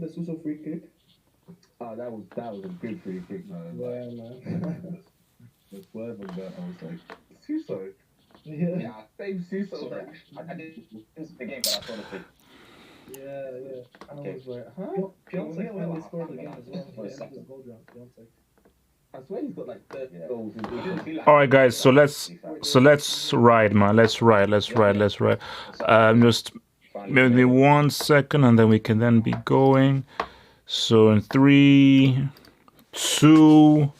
the Suso free kick? Oh, that was a good free kick, man. Yeah, man. The swerve on that, I was like, Suso. Yeah. Yeah, same Suso. Like, I didn't see the game, but I saw the thing. Yeah, yeah. I Okay. was like, huh? Piontek finally scored again as well. For a He ended his second. goal drought, Piontek. I swear he's got like 30 goals. All right, guys. So let's ride, man. Let's ride. Just maybe 1 second, and then we can then be going. So in 3, 2,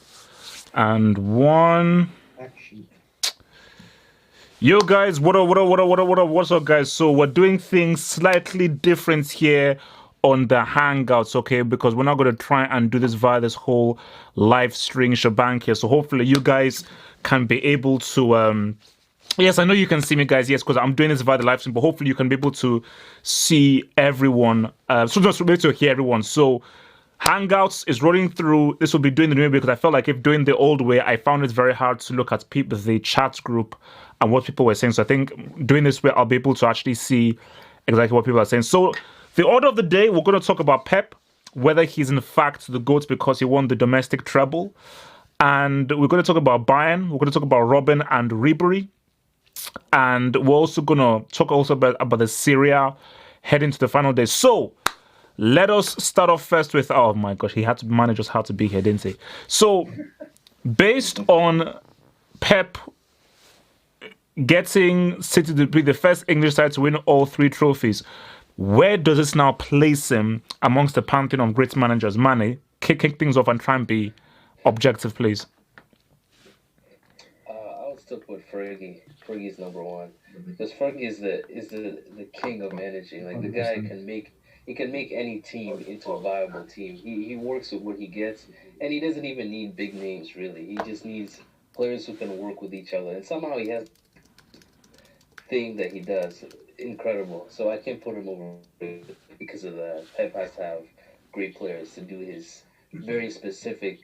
and 1. Action. Yo, guys, what's up, guys? So we're doing things slightly different here on the Hangouts, okay? Because we're not going to try and do this via this whole live stream shebang here. So hopefully you guys can be able to yes, I know you can see me, guys. Yes, because I'm doing this via the live stream, but hopefully you can be able to see everyone. So just be able to hear everyone. So Hangouts is rolling through. This will be doing the new way because I felt like if doing the old way, I found it very hard to look at people, the chat group, and what people were saying. So I think doing this way, I'll be able to actually see exactly what people are saying. So the order of the day, we're going to talk about Pep, whether he's in fact the GOAT because he won the domestic treble. And we're going to talk about Bayern. We're going to talk about Robben and Ribéry. And we're also going to talk also about the Serie A heading to the final day. So let us start off first with, oh my gosh, he had to manage us how to be here, didn't he? So based on Pep getting City to be the first English side to win all 3 trophies, where does this now place him amongst the pantheon of great managers? Manny, kick things off and try and be objective, please. I would still put Fergie. Fergie's number 1 because Fergie is the king of managing. Like the guy can make any team into a viable team. He works with what he gets, and he doesn't even need big names really. He just needs players who can work with each other, and somehow he has thing that he does incredible. So I can't put him over because of that. Pep has to have great players to do his very specific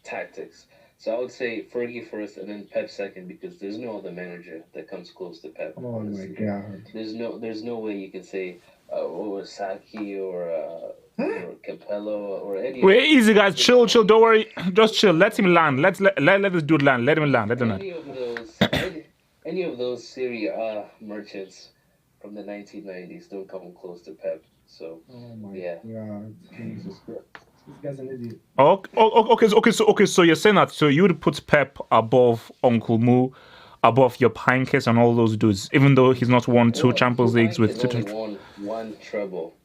tactics. So I would say Fergie first and then Pep second because there's no other manager that comes close to Pep. Oh my god. There's no way you can say Saki or Capello or any. Wait, easy guys, chill. Don't worry, just chill. Let him land. Let this dude land. Let him land. Any of those Serie A merchants from the 1990s don't come close to Pep. So yeah. God. Jesus Christ. This guy's an idiot. Okay. So you're saying that so you would put Pep above Uncle Moo, above your Pankes and all those dudes, even though he's not won 2 Champions Leagues with only won 1 treble,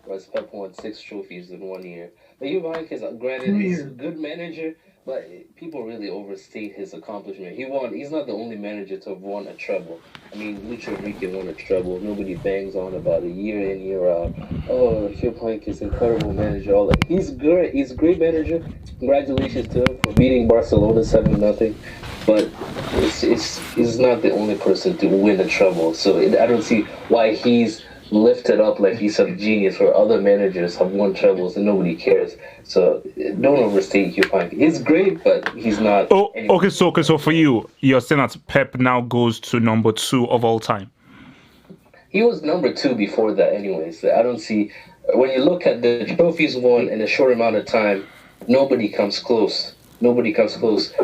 whereas Pep won 6 trophies in 1 year. But Pankes, granted, he's a good manager, but people really overstate his accomplishment. He's not the only manager to have won a treble. I mean, Luis Enrique won a treble. Nobody bangs on about it year in, year out. Oh, Pep is incredible manager. All that. He's great. He's a great manager. Congratulations to him for beating Barcelona 7-0. But he's not the only person to win a treble. So I don't see why he's lifted up like he's some genius where other managers have won trebles and nobody cares. So don't overstate Hugh Pink. He's great, but he's not. Oh, okay. So for you, you're saying that Pep now goes to number 2 of all time. He was number 2 before that, anyways. I don't see when you look at the trophies won in a short amount of time. Nobody comes close. The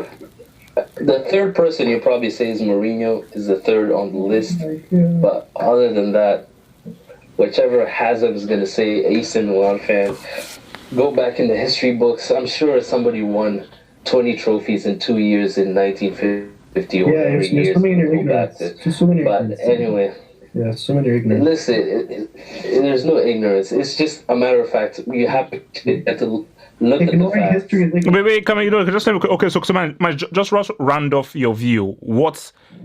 third person you probably say is Mourinho. Is the third on the list, but other than that. Whichever Hazard is going to say, AC Milan fan, go back in the history books. I'm sure somebody won 20 trophies in 2 years in 1950 or whatever years. So many ignorance. But anyway. Yeah, so many ignorance. Listen, there's no ignorance. It's just a matter of fact. You have to look at the facts. History. Wait, come on, just okay. So man, just round off your view.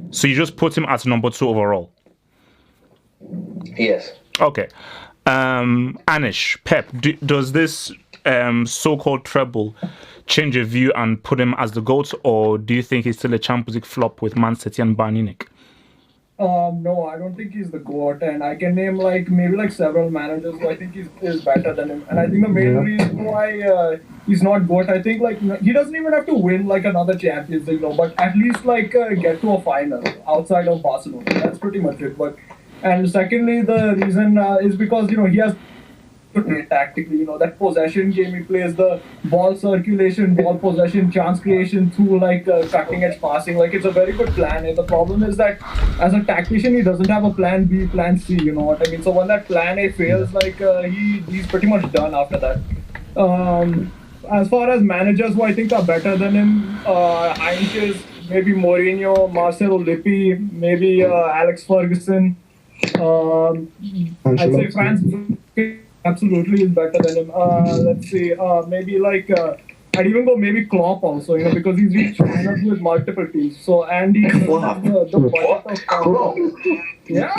So you just put him at number 2 overall? Yes. Okay. Anish, Pep, does this so-called treble change your view and put him as the GOAT, or do you think he's still a Champions League flop with Man City and Bayern Munich? No, I don't think he's the GOAT, and I can name maybe several managers who I think is better than him. And I think the main reason why he's not GOAT, I think he doesn't even have to win another Champions League, but at least get to a final outside of Barcelona. That's pretty much it. And secondly, the reason is because he has to play tactically. You know, that possession game he plays, the ball circulation, ball possession, chance creation through like cutting edge passing. Like it's a very good plan. And the problem is that as a tactician, he doesn't have a plan B, plan C. You know what I mean? So when that plan A fails, like he's pretty much done after that. As far as managers who I think are better than him, Heinz is maybe Mourinho, Marcelo Lippi, maybe Alex Ferguson. I'd say France absolutely is better than him. Let's see, maybe like I'd even go maybe Klopp also, you know, because he's reached finals with multiple teams. So and he the budget of Klopp. Yeah.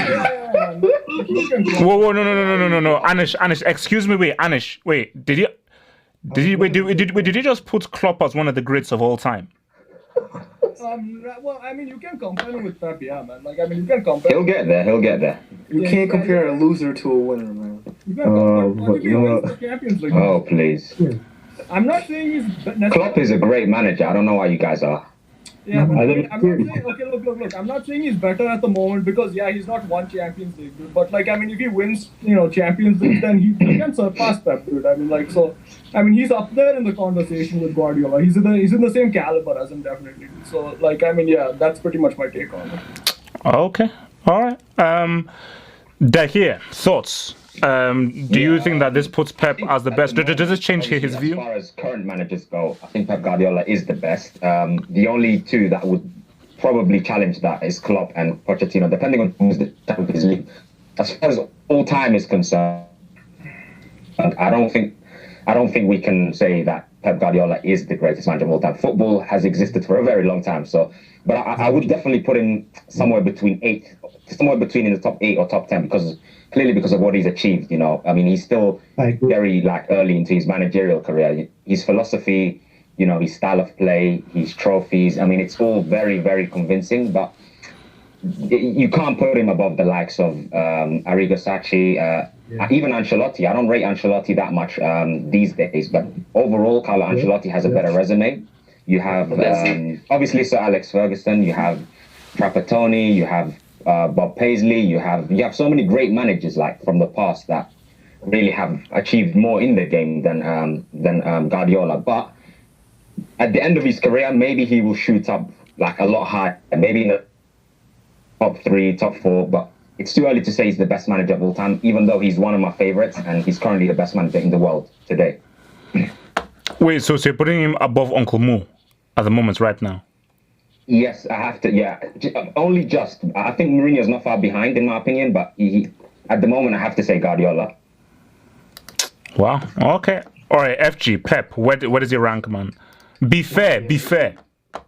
Whoa, no. Anish, excuse me, wait, Anish, wait, did you just put Klopp as one of the greats of all time? Well, I mean, you can compare him with Pep, yeah, man. Like, I mean, you can compare. He'll get there. You can't compare a loser to a winner, man. You can compare if he wins the Champions League. Oh, please. I'm not saying he's Klopp is a great manager. I don't know why you guys are. Yeah, but I'm not saying, okay, look. I'm not saying he's better at the moment because, yeah, he's not won Champions League, dude. But, like, I mean, if he wins, you know, Champions League, then he can surpass Pep, dude. I mean, like, so, I mean, he's up there in the conversation with Guardiola. He's in the same caliber as him, definitely. So, like, I mean, yeah, that's pretty much my take on it. Okay, all right. Dahir, thoughts? Do you think that this puts Pep as the best? Does this change his view? As far as current managers go, I think Pep Guardiola is the best. The only two that would probably challenge that is Klopp and Pochettino, depending on who's the Champions League. As far as all time is concerned, I don't think we can say that Pep Guardiola is the greatest manager of all time. Football has existed for a very long time, but I would definitely put him somewhere between in the top 8 or top 10 because of what he's achieved. You know, I mean, he's still very early into his managerial career. His philosophy, you know, his style of play, his trophies. I mean, it's all very, very convincing. But you can't put him above the likes of Arrigo Sacchi, even Ancelotti. I don't rate Ancelotti that much these days, but overall, Carlo Ancelotti has a better resume. You have obviously Sir Alex Ferguson. You have Trapattoni. You have Bob Paisley. You have so many great managers from the past that really have achieved more in the game than Guardiola. But at the end of his career, maybe he will shoot up a lot higher, maybe in the top 3, top 4. But it's too early to say he's the best manager of all time, even though he's one of my favorites and he's currently the best manager in the world today. Wait, so you're putting him above Uncle Mo at the moment, right now? Yes, I have to. Yeah, only just. I think Mourinho's not far behind, in my opinion, but at the moment, I have to say Guardiola. Wow. Okay. All right. FG Pep. Where does he rank, man? Be fair.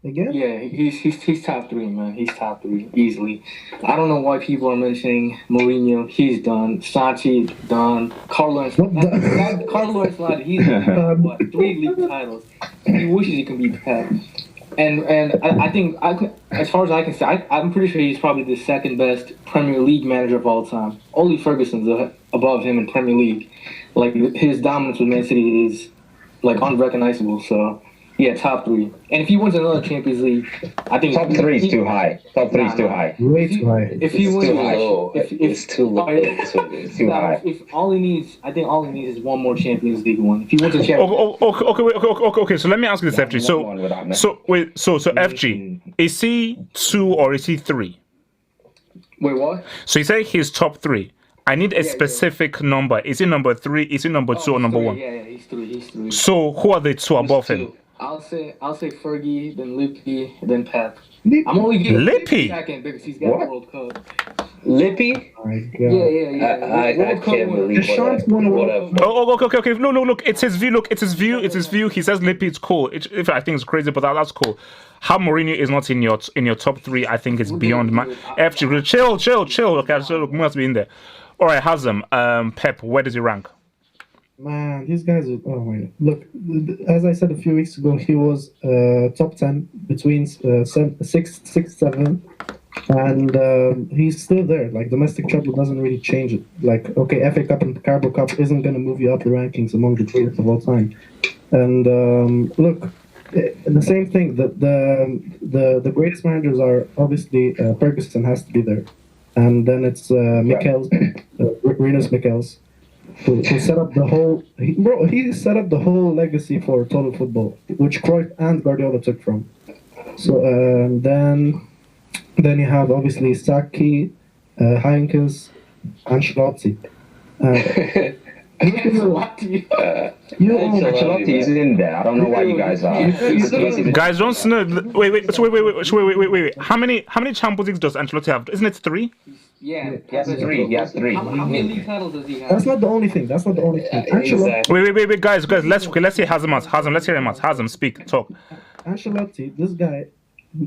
Again? Yeah, he's top 3, man. He's top 3 easily. I don't know why people are mentioning Mourinho. He's done. Sacchi done. Carlo Ancelotti. He's done 3 league titles. He wishes he can beat Pep. And I think as far as I can say, I'm pretty sure he's probably the second best Premier League manager of all time. Only Ferguson's above him in Premier League. Like his dominance with Man City is unrecognizable. So yeah, top 3. And if he wins another Champions League, I think top 3 is too high. Top 3 is too high. Way too high. If he wins, It's too low. It's too high. If all he needs is one more Champions League one. If he wins a Champions Okay. So let me ask you this, FG. So FG, is he 2 or is he 3? Wait, what? So you say he's top 3. I need a specific number. Is he number 3? Is he number 2 or number 1? Yeah, he's 3. So who are the 2 above him? I'll say Fergie, then Lippi, then Pep. I'm only giving Lippi second because he's got a World Cup. Lippi? Yeah. I can't believe whatever. Okay. No, look. It's his view. He says Lippi. It's cool. I think it's crazy, but that's cool. How Mourinho is not in your top 3, I think it's beyond my. FG, chill. Okay, so look, must be in there. All right, Hazem. Pep, where does he rank? Man, these guys are. Oh my! Look, as I said a few weeks ago, he was top 10 between 6, 7, and he's still there. Like domestic treble doesn't really change it. Like FA Cup and Carabao Cup isn't going to move you up the rankings among the greatest of all time. And look, the same thing. The greatest managers are obviously Ferguson has to be there, and then it's Michels, Rinus Michels. who set up the whole. He set up the whole legacy for total football, which Cruyff and Guardiola took from. So then you have obviously Saki, Heinkes, Ancelotti. Ancelotti is in there. I don't know why you guys are. Guys, don't snub. Wait. How many Champions Leagues does Ancelotti have? Isn't it 3? Yeah, He has 3. He has 3. How many league titles does he have? That's not the only thing. Ancelotti, Wait, guys, let's hear Hazem out. Let's hear him out. Hazem, speak, talk. Ancelotti, this guy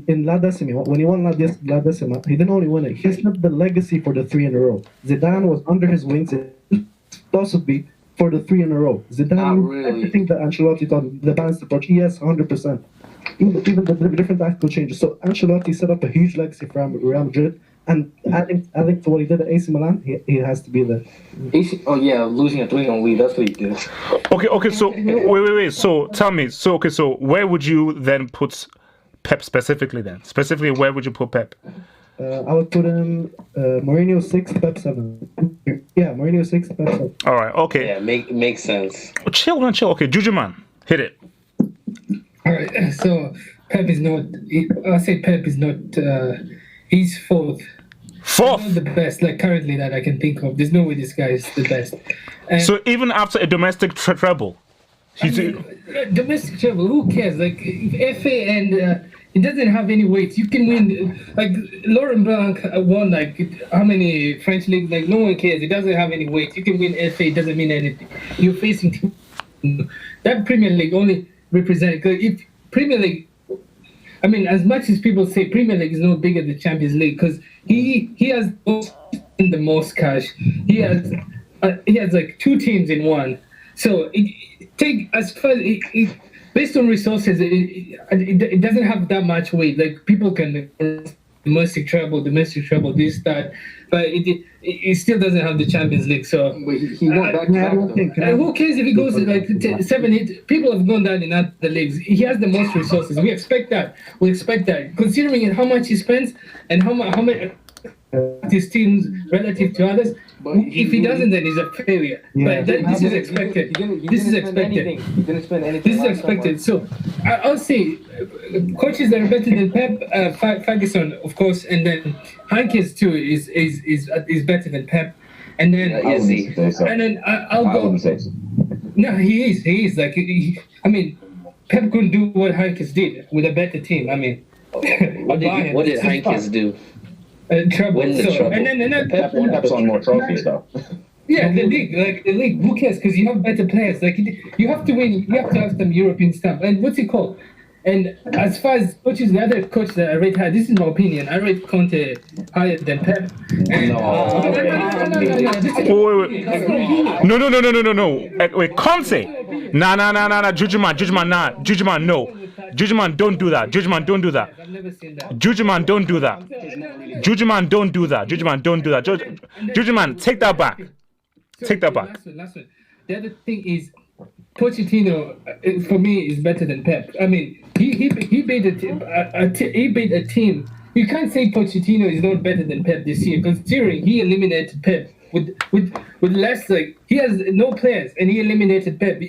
in La Decima, when he won La Decima, he didn't only win it. He set the legacy for the 3 in a row. Zidane was under his wings, possibly for the 3 in a row. Zidane knew everything that Ancelotti taught him, the balanced approach. Yes, 100%. Even the different tactical changes. So Ancelotti set up a huge legacy for Real Madrid. And adding to what he did at AC Milan, he has to be there. Losing a 3-1 lead, that's what he did. Okay, so wait. So tell me, so where would you then put Pep specifically then? Specifically, where would you put Pep? I would put him Mourinho 6, Pep 7. Yeah, Mourinho 6, Pep 7. All right, okay. Yeah, makes sense. Chill. Okay, Juju man, hit it. All right, so Pep is not. I say Pep is not. He's fourth. Fourth. Not the best, like currently that I can think of. There's no way this guy is the best. And So even after a domestic treble, domestic travel, who cares? Like FA and it doesn't have any weight. You can win. Like Laurent Blanc won like how many French leagues? Like no one cares. It doesn't have any weight. You can win FA. It doesn't mean anything. You're facing that Premier League only represents. If Premier League. I mean, as much as people say Premier League is no bigger than Champions League because he has the most cash. He has like 2 teams in one. So based on resources, it doesn't have that much weight. Like people can domestic treble, this, that, but it still doesn't have the Champions League. So He won back-to-back. who cares if he goes like 7, 8? People have gone down in other leagues. He has the most resources. We expect that. Considering how much he spends and how much his teams relative to others. If he doesn't, then he's a failure. Yeah. But this is expected. This is expected. He didn't spend anything. This is expected. So I'll say coaches that are better than Pep, Ferguson, of course, and then Heinkes too is better than Pep, and then I'll go. No, he is like I mean, Pep couldn't do what Heinkes did with a better team. I mean, What did Heinkes do? Trouble. Win the trouble. And then Pep's on more trophies though. Yeah, the league. Who cares? Because you have better players. Like you have to win. You have to have some European stuff. And what's it called? And as far as coaches, the other coach that I rate high, this is my opinion. I rate Conte higher than Pep. And, No. Wait, Conte. Nah. Jujuman, nah. Jujuman, no. Jujuman, don't do that. Jujuman, don't do that. I've never seen that. Jujuman, don't do that. Jujuman, don't do that. Jujuman, don't do that. Jujuman, take that back. Take that back. Last one. The other thing is, Pochettino for me is better than Pep. I mean, he beat a team. You can't say Pochettino is not better than Pep this year, considering he eliminated Pep with less, like he has no players and he eliminated Pep.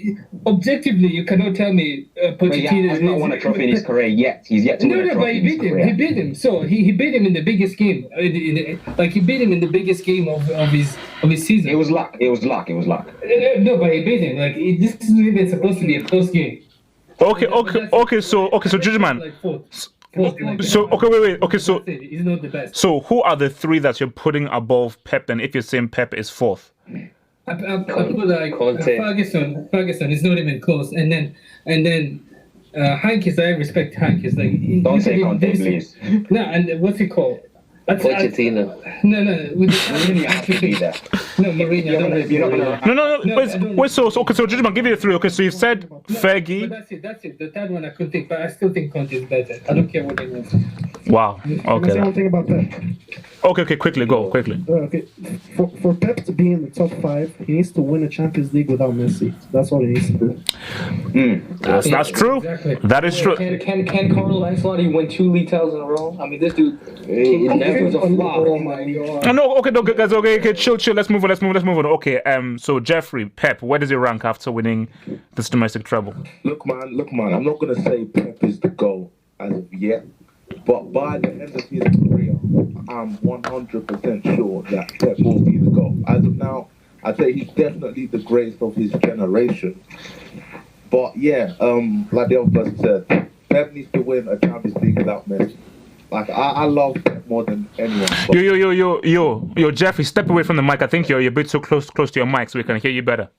Objectively, you cannot tell me Pochettino has not won a trophy in his career yet. He's yet to win a trophy. But he beat him. He beat him. So he beat him in the biggest game. Like he beat him in the biggest game of his season. It was luck. No, but he beat him. Like this isn't even supposed to be a close game. Okay. So Jujuman. Like fourth. So wait. Okay, so he's not the best. So who are the 3 that you're putting above Pep? Then, if you're saying Pep is 4th, I put like Ferguson is not even close, and then Heinkes. I respect Heinkes. Like don't say Conte, please. No, and what's it called? Pochettino. No. Mourinho has to be there. No, Mourinho. No. Wait, so Jujuman, give you a 3. Okay, so you've said Fergie. But that's it. The third one I could think, but I still think Conte is better. I don't care what anyone says. Wow. Can I say one Okay. thing about Pep? Okay. Quickly, go quickly. Okay, for Pep to be in the top 5, he needs to win a Champions League without Messi. That's all he needs to do. That's true. Exactly. That is true. Can Carlo Ancelotti win 2 league titles in a row? I mean, this dude, this was a flop. Oh my god. No, okay, no, guys, okay, chill. Let's move on. Okay, so Jeffrey, Pep, where does he rank after winning this domestic treble? Look, man. I'm not gonna say Pep is the goal as of yet, but by the end of his career, I'm 100% sure that Pep will be the goal. As of now, I'd say he's definitely the greatest of his generation. But yeah, like the other person said, Pep needs to win a Champions League without Messi. Like I love Pep more than anyone. But Yo, Jeffrey, step away from the mic. I think you're a bit too close to your mic, so we can hear you better.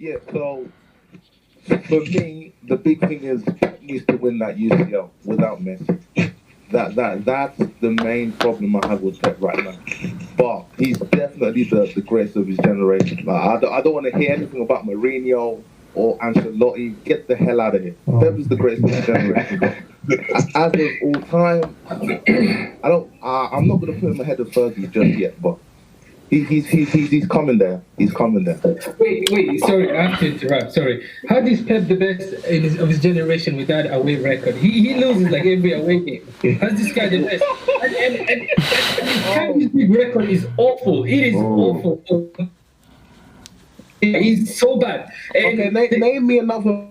yeah, so for me, the big thing is Pep needs to win that UCL without Messi. That's the main problem I have with Pep right now. But he's definitely the greatest of his generation. Like, I don't want to hear anything about Mourinho or Ancelotti. Get the hell out of here. Pep is the greatest of his generation. As of all time, I'm not going to put him ahead of Fergie just yet, but he's coming there. He's coming there. Wait, sorry, I have to interrupt. Sorry. How is Pep the best of his generation without away record? He loses like every away game. How's this guy the best? And his Champions League record is awful. It is awful. He's so bad. And Okay, name me another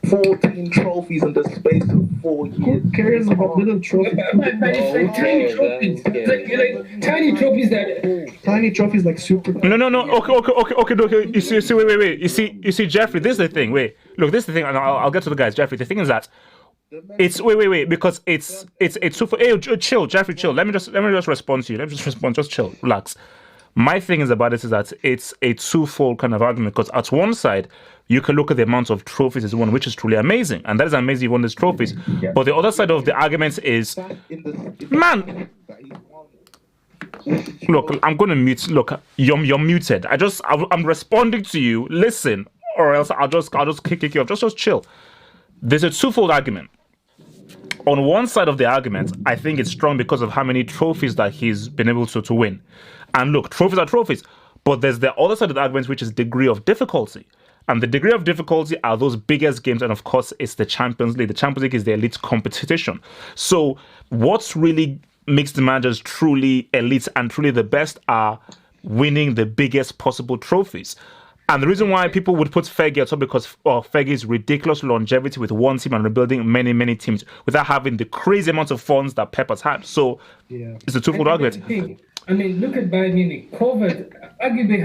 14 trophies in the space of 4 years. Who cares about little trophies? but it's like tiny trophies. Like tiny trophies that. Tiny trophies like super. No. Okay. You see, wait. You see, Jeffrey. This is the thing. Wait, look. This is the thing. And I'll get to the guys. Jeffrey. The thing is that it's wait. Because it's super. Hey, chill, Jeffrey. Chill. Let me just respond to you. Just chill. Relax. My thing is about this is that it's a twofold kind of argument because at one side you can look at the amount of trophies he's won, which is truly amazing, and that is amazing he won these trophies. Yeah. But the other side of the argument is, man, look, I'm gonna mute. Look, you're muted. I'm responding to you. Listen, or else I'll just kick you off. Just chill. There's a twofold argument. On one side of the argument, I think it's strong because of how many trophies that he's been able to win. And look, trophies are trophies. But there's the other side of the argument, which is degree of difficulty. And the degree of difficulty are those biggest games. And of course, it's the Champions League. The Champions League is the elite competition. So what's really makes the managers truly elite and truly the best are winning the biggest possible trophies. And the reason why people would put Fergie at top because Fergie's ridiculous longevity with one team and rebuilding many teams without having the crazy amounts of funds that Pep has had. So it's a twofold argument. I mean, look at Bayern Munich. COVID arguably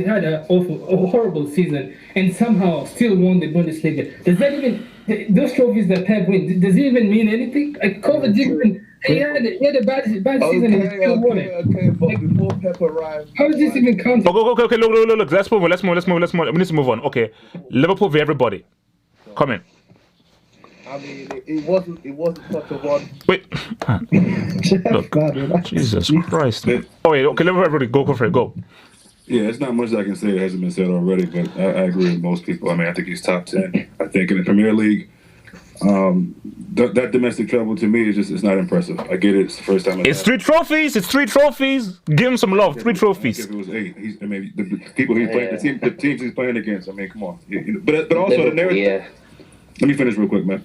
had a horrible season and somehow still won the Bundesliga. Does that even those trophies that Pep wins? Does it even mean anything? Like COVID didn't. He had a bad season and he still won it. Okay, but before Pep arrived, How does this even count? Okay. Look. Let's move. We need to move on. Okay, Liverpool for everybody. Come in. I mean, it wasn't such a one. Wait. Look, Jesus Christ. Oh wait. Okay, Liverpool everybody. Go for it. Go. Yeah, it's not much I can say that hasn't been said already, but I agree with most people. I mean, I think he's top 10. I think in the Premier League, that domestic treble to me is just it's not impressive. I get it. It's the first time. It's 3 trophies. Give him some love. 3 trophies. If it was 8, the people he's playing, the teams he's playing against. I mean, come on. But also the narrative. Yeah. Let me finish real quick, man.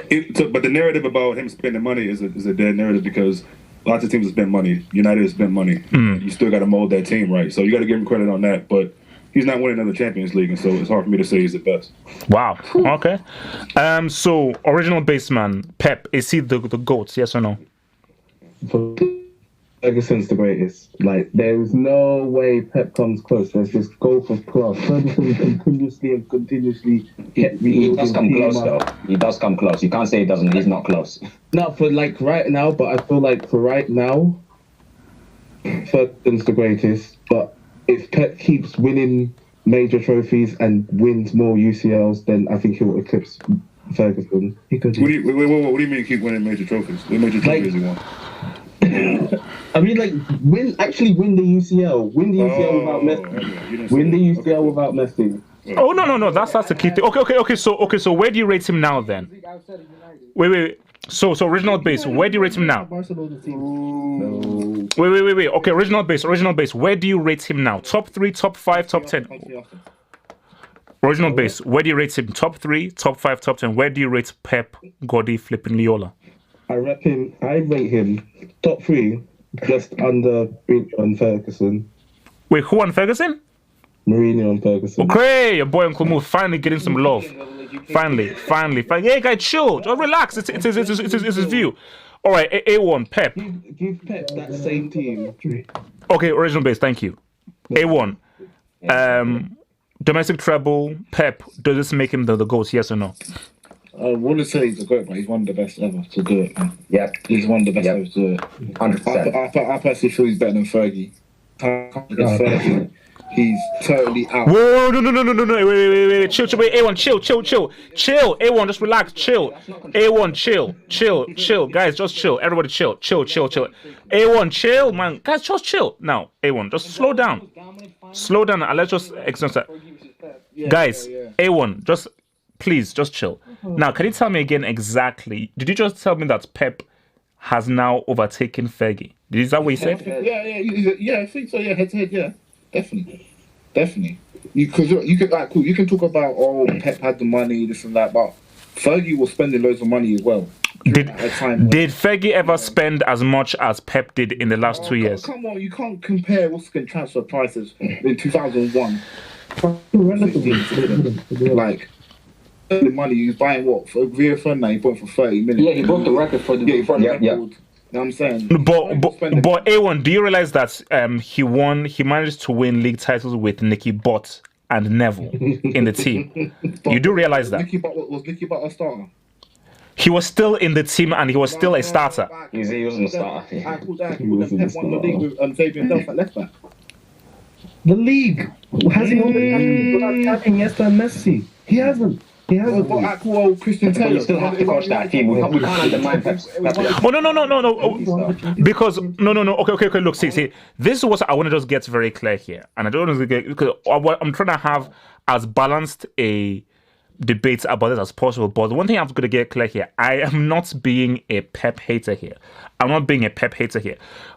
But the narrative about him spending money is a dead narrative because lots of teams have spent money. United has spent money. You still got to mold that team right. So you got to give him credit on that. But he's not winning another Champions League, and so it's hard for me to say he's the best. Wow. Okay. So original baseman Pep, is he the GOAT? Yes or no? Ferguson's the greatest. Like, there is no way Pep comes close. There's this gulf of class. Ferguson continuously He does come close, though. He does come close. You can't say he doesn't. He's not close. Not for like right now, but I feel like for right now, Ferguson's the greatest. But if Pep keeps winning major trophies and wins more UCLs, then I think he'll eclipse Ferguson. He could. What do you mean keep winning major trophies? What major trophies he won? I mean, like, win the UCL. Win the UCL without Messi. Win the UCL without Messi. Oh no. That's the key thing. Okay. So where do you rate him now then? Wait. So original base, where do you rate him now? Barcelona team. Wait. Okay, original base. Where do you rate him now? Top 3, top 5, top 10. Original base, where do you rate him? Top 3, top 5, top 10. Where do you rate Pep Guardiola? I rate him top 3, just under Mourinho and Ferguson. Wait, who on Ferguson? Mourinho and Ferguson. Okay, your boy Uncle Mo finally getting some love. Finally. Hey, guys, chill. Just relax. It's his view. All right, A1, Pep. Give Pep that same team. Okay, original base. Thank you. A1. Domestic treble. Pep. Does this make him the GOAT? Yes or no? I wouldn't say he's a GOAT, but he's one of the best ever to do it. Man. Yeah, he's one of the best ever to do it. 100%. I personally feel he's better than Fergie. Fergie. He's totally out. Whoa, no. Wait. Chill. Wait, A1, chill. A1, just relax. Chill. A1, chill. Guys, just chill. Everybody chill. A1, chill, man. Guys, just chill. Now, A1, just slow down. And let's just extend that. Guys, A1, just please, just chill. Now, can you tell me again exactly? Did you just tell me that Pep has now overtaken Fergie? Is that what you said? Yeah, I think so. Yeah, head to head. Yeah. Definitely. You can talk about Pep had the money, this and that, but Fergie was spending loads of money as well. Did Fergie ever spend as much as Pep did in the last 2 years? Come on, you can't compare transfer prices in 2001. Like the money he was buying for Rio Ferdinand, he bought for 30 million. Yeah, he broke the record for the he broke the record. You know what I'm saying? But A1, do you realize that he managed to win league titles with Nicky Butt and Neville in the team? You do realize that? Was Nicky Butt a starter? He was still in the team and he was still a starter. He wasn't a starter. Pep won the league with Fabian Delph at left back. The league has he won the attacking Iniesta and Messi? He hasn't. Christian Taylor. You still have to coach that team. We can't undermine Pep. Oh, no. No. Okay. Look, see. This is what I want to just get very clear here. And I don't want to get, because I'm trying to have as balanced a debate about this as possible. But the one thing I'm going to get clear here, I am not being a Pep hater here.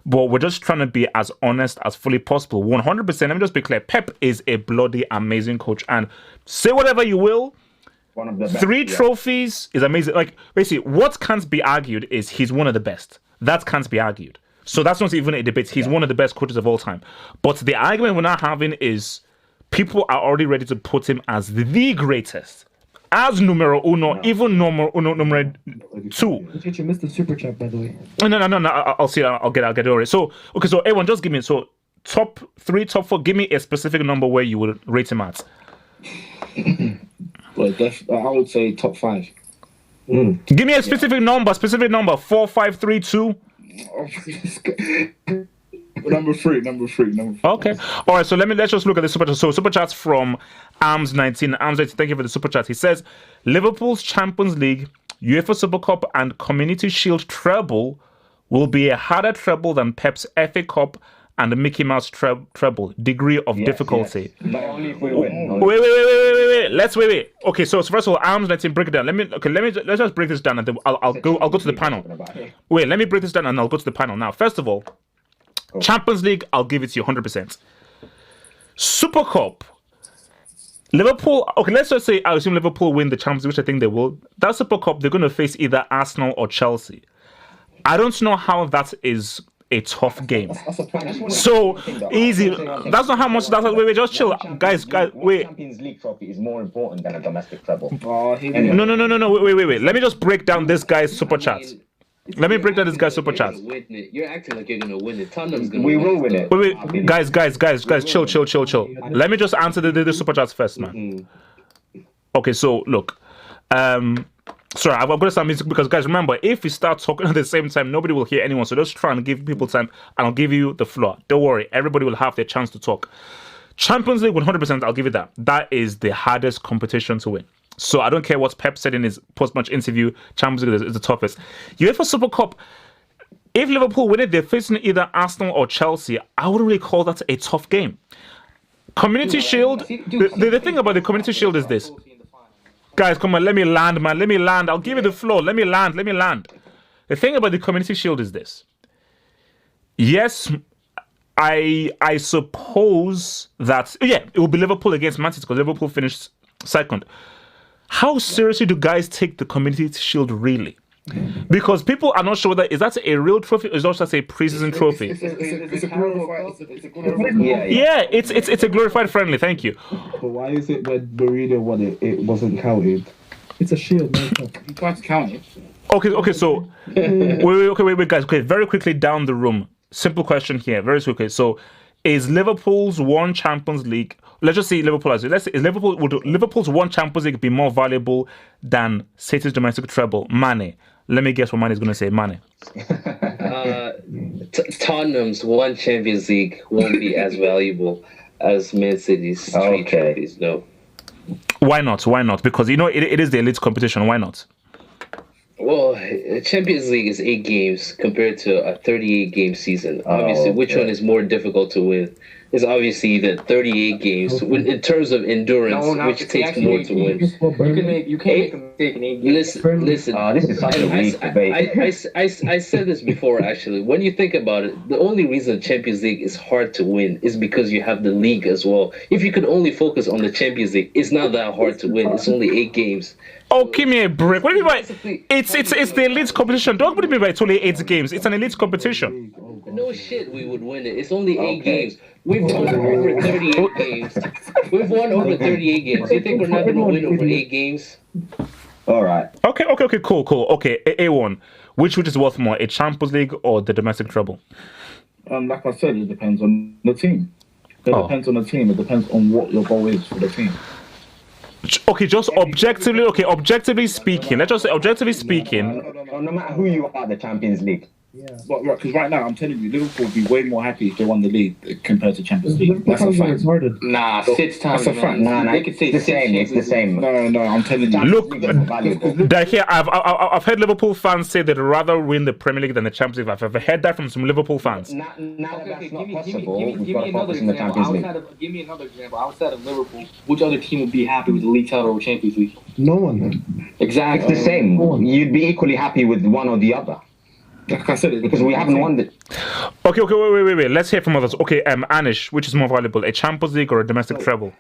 But we're just trying to be as honest as fully possible. 100%. Let me just be clear. Pep is a bloody amazing coach. And say whatever you will, one of the best, 3 trophies is amazing. Like, basically, what can't be argued is he's one of the best. That can't be argued. So that's not even a debate. He's one of the best coaches of all time. But the argument we're not having is people are already ready to put him as the greatest. As numero uno, even numero 2. You missed the super chat, by the way. No. I'll see. I'll get over it. So, okay. So, A1, just give me top 3, top 4. Give me a specific number where you would rate him at. Well, I would say top 5. Give me a specific number. 4, 5, 3, 2. Number three. Okay. All right. So let's just look at the super chat. So super chats from Arms19. Arms19, thank you for the super chat. He says Liverpool's Champions League, UEFA Super Cup, and Community Shield treble will be a harder treble than Pep's FA Cup and the Mickey Mouse treble. Degree of difficulty. Yes. But only if we win. Wait. Let's wait. Okay. So first of all, Arms19, break it down. Let's just break this down, and then I'll go to the panel. Wait. Let me break this down, and I'll go to the panel now. First of all. Champions League, I'll give it to you 100%. Super Cup, Liverpool. Okay, let's just say I assume Liverpool win the Champions League, which I think they will. That Super Cup, they're going to face either Arsenal or Chelsea. I don't know how that is a tough game. So easy. That's not how much. Wait, just chill, guys. Wait. Champions League trophy is more important than a domestic treble. No. Wait. Let me just break down this guy's super chat. Let me break down this guy's super chat. You're acting like you're gonna win it. Tottenham's gonna we will win it. Wait, guys, chill. Let me just answer the super chats first, man. Okay, so look, sorry, I've got to start music because, guys, remember, if we start talking at the same time, nobody will hear anyone. So just try and give people time, and I'll give you the floor. Don't worry, everybody will have their chance to talk. Champions League, 100%, I'll give you that. That is the hardest competition to win. So I don't care what Pep said in his post-match interview. Champions League is the toughest. UEFA Super Cup, if Liverpool win it, they're facing either Arsenal or Chelsea. I wouldn't really call that a tough game. Community Shield, the thing about the Community Shield is this. Guys, come on, let me land, man. Let me land. I'll give you the floor. Let me land. Let me land. The thing about the Community Shield is this. Yes, I suppose that it will be Liverpool against Man City because Liverpool finished second. How seriously do guys take the Community Shield really? Because people are not sure whether is that a real trophy or is that just a pre-season trophy. It's a glorified. It's a glorified friendly. Thank you. But why is it when Mourinho won it, it wasn't counted? It's a shield, man. You can't count it. Okay. So wait, guys. Okay, very quickly down the room. Simple question here. Very quickly. So, is Liverpool's one Champions League? Let's just say Liverpool as let's say is Liverpool's one Champions League be more valuable than City's domestic treble? Mane. Let me guess what Mane is going to say. Mane. Tottenham's one Champions League won't be as valuable as Man City's three trophies. No. Why not? Why not? Because it is the elite competition. Why not? Well, Champions League is 8 games compared to a 38-game season. Obviously, which one is more difficult to win? Is obviously the 38 games in terms of endurance, which takes more to win. You can't make a mistake in 8 games. Listen. This is such a weak debate. I said this before, actually. When you think about it, the only reason Champions League is hard to win is because you have the league as well. If you could only focus on the Champions League, it's not that hard to win. It's only 8 games. Oh, give me a break. What do you mean by it's the elite competition? Don't what do you mean by it's only 8 games? It's an elite competition. No shit, we would win it. It's only 8 games. We've won over 38 games. We've won over 38 games. You think we're not going to win over 8 games? All right. Okay, cool. Okay, A1. Which is worth more, a Champions League or the domestic treble? Like I said, it depends on the team. It depends on the team. It depends on what your goal is for the team. Okay, just objectively. Okay, objectively speaking. Let's just say objectively speaking. No matter who you are, the Champions League. Yeah. But because right now, I'm telling you, Liverpool would be way more happy if they won the league compared to Champions League. That's a fact. Nah, 6 times. That's a fact. Nah, They could say it's the same. It's the same. No, I'm telling you. Look, here I've heard Liverpool fans say they'd rather win the Premier League than the Champions League. I've heard that from some Liverpool fans. Now that's not possible. Give We've me got to another focus on the Champions League. give me another example. Outside of Liverpool, which other team would be happy with the league title or Champions League? No one. Exactly. It's the same. You'd be equally happy with one or the other. Like I said, because we haven't won it. Okay, wait. Let's hear from others. Okay, Anish, which is more valuable, a Champions League or a domestic treble?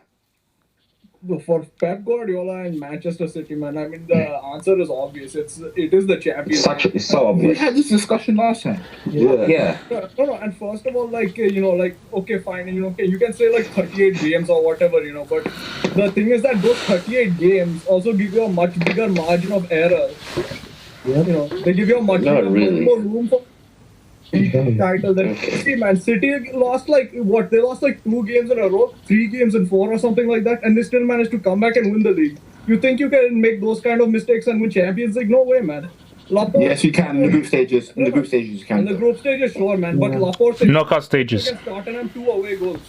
For Pep Guardiola and Manchester City, man, I mean, the answer is obvious. It is the Champions League. It's so obvious. We had this discussion last time. Yeah. No, and first of all, okay, fine, you can say 38 games or whatever, but the thing is that those 38 games also give you a much bigger margin of error. Yeah. They give you a much more room for title. See, man, City lost they lost 2 games in a row, 3 games in 4 or something like that, and they still managed to come back and win the league. You think you can make those kind of mistakes and win Champions League? No way, man. Laporte, yes, you can in the group stages. In the group stages, you can. In the group stages, sure, man. But Laporte knockout stages. Against Tottenham, 2 away goals.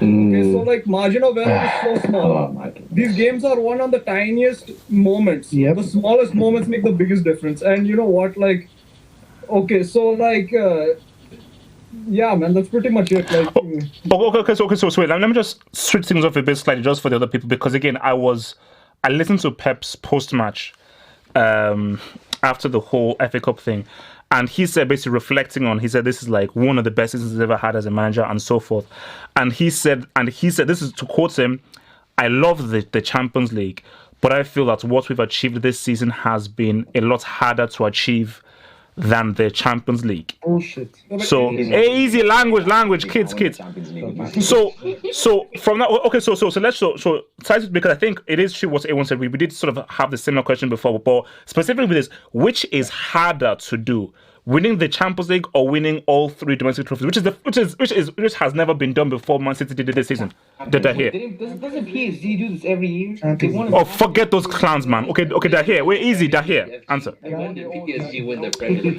Okay, so margin of error is so small. These games are won on the tiniest moments. Yep. The smallest moments make the biggest difference. And you know what? Okay, so yeah, man, that's pretty much it. Okay, so wait, let me just switch things off a bit slightly just for the other people, because again, I listened to Pep's post-match after the whole FA Cup thing, and he said, basically reflecting on, he said this is one of the best seasons he's ever had as a manager and so forth. And he said, this is to quote him, I love the Champions League, but I feel that what we've achieved this season has been a lot harder to achieve than the Champions League. Oh shit. So easy language, kids. So from that, okay, so let's because I think it is true what everyone said. We did sort of have the similar question before, but specifically with this, which is harder to do? Winning the Champions League or winning all 3 domestic trophies, which has never been done before. Man City did it this season. Did I hear? Doesn't PSG do this every year? Oh, forget those clowns, man. Okay, they're here. We're easy. They're here. Answer. When did PSG win the Premier League?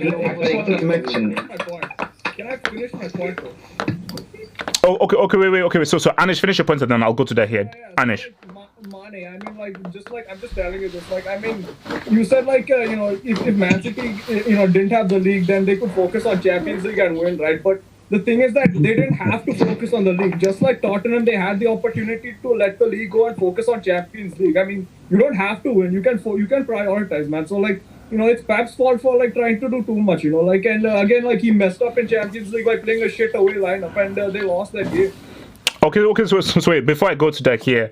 Can I finish my point, though? Oh, okay, wait. So Anish, finish your point and then I'll go to that here. Anish. Mane, I mean, I'm just telling you this. I mean, you said if Man City, didn't have the league, then they could focus on Champions League and win, right? But the thing is that they didn't have to focus on the league. Just like Tottenham, they had the opportunity to let the league go and focus on Champions League. I mean, you don't have to win. You can prioritize, man. So like, it's Pep's fault for like trying to do too much. And again, like he messed up in Champions League by playing a shit away lineup, and they lost that game. Okay. So wait, before I go to that here,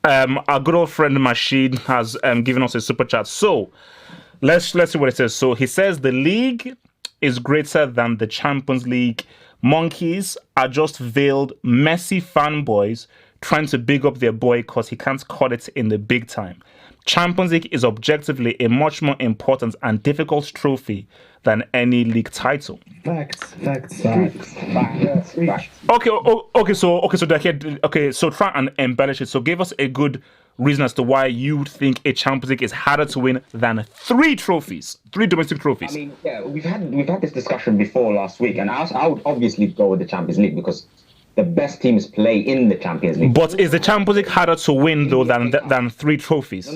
our good old friend Mashid has given us a super chat. So let's see what it says. So he says the league is greater than the Champions League. Monkeys are just veiled Messi fanboys trying to big up their boy because he can't cut it in the big time. Champions League is objectively a much more important and difficult trophy than any league title. Facts. Okay, so try and embellish it. So give us a good reason as to why you think a Champions League is harder to win than three domestic trophies. I mean, yeah, we've had this discussion before last week, and I would obviously go with the Champions League because the best teams play in the Champions League. But is the Champions League harder to win though than three trophies?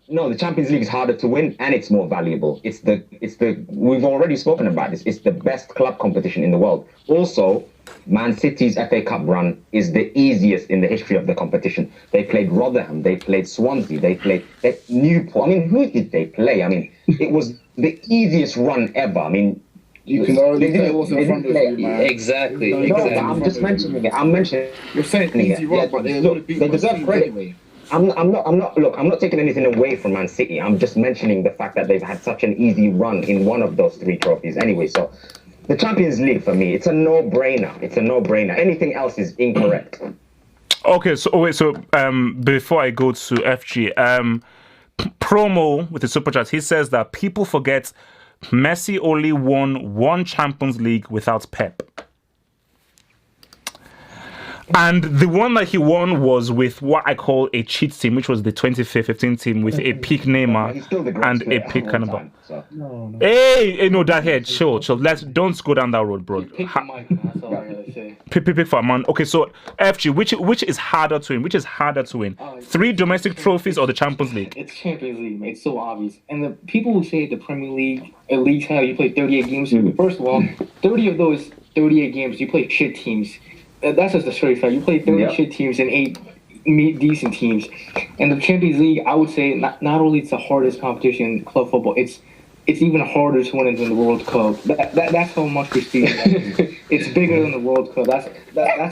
No, the Champions League is harder to win and it's more valuable. We've already spoken about this. It's the best club competition in the world. Also, Man City's FA Cup run is the easiest in the history of the competition. They played Rotherham, they played Swansea, they played Newport. I mean, who did they play? I mean, it was the easiest run ever. I mean, you can already say what's in front of you, man. Exactly. No, but I'm just mentioning it. You're saying easy run, but they deserve credit. Anyway. I'm not taking anything away from Man City. I'm just mentioning the fact that they've had such an easy run in one of those three trophies. Anyway, so the Champions League for me, it's a no-brainer. Anything else is incorrect. Okay, so before I go to FG, Promo with the super chat, he says that people forget Messi only won one Champions League without Pep. And the one that he won was with what I call a cheat team, which was the 2015 team with a peak Neymar and a peak Cannibal. No. Hey, no, that head, chill. Don't go down that road, bro. Pick for Mike, that's all I gotta say. Pick for a man. Okay, so FG, which is harder to win? Three domestic trophies or the Champions League? It's Champions League, mate. It's so obvious. And the people who say the Premier League, at least how you play 38 games. First of all, 30 of those 38 games you play shit teams. That's just the straight fact. You play 30 shit teams and 8 decent teams. And the Champions League, I would say, not only it's the hardest competition in club football, it's even harder to win than the World Cup. That's how much prestige that is. It's bigger than the World Cup. That's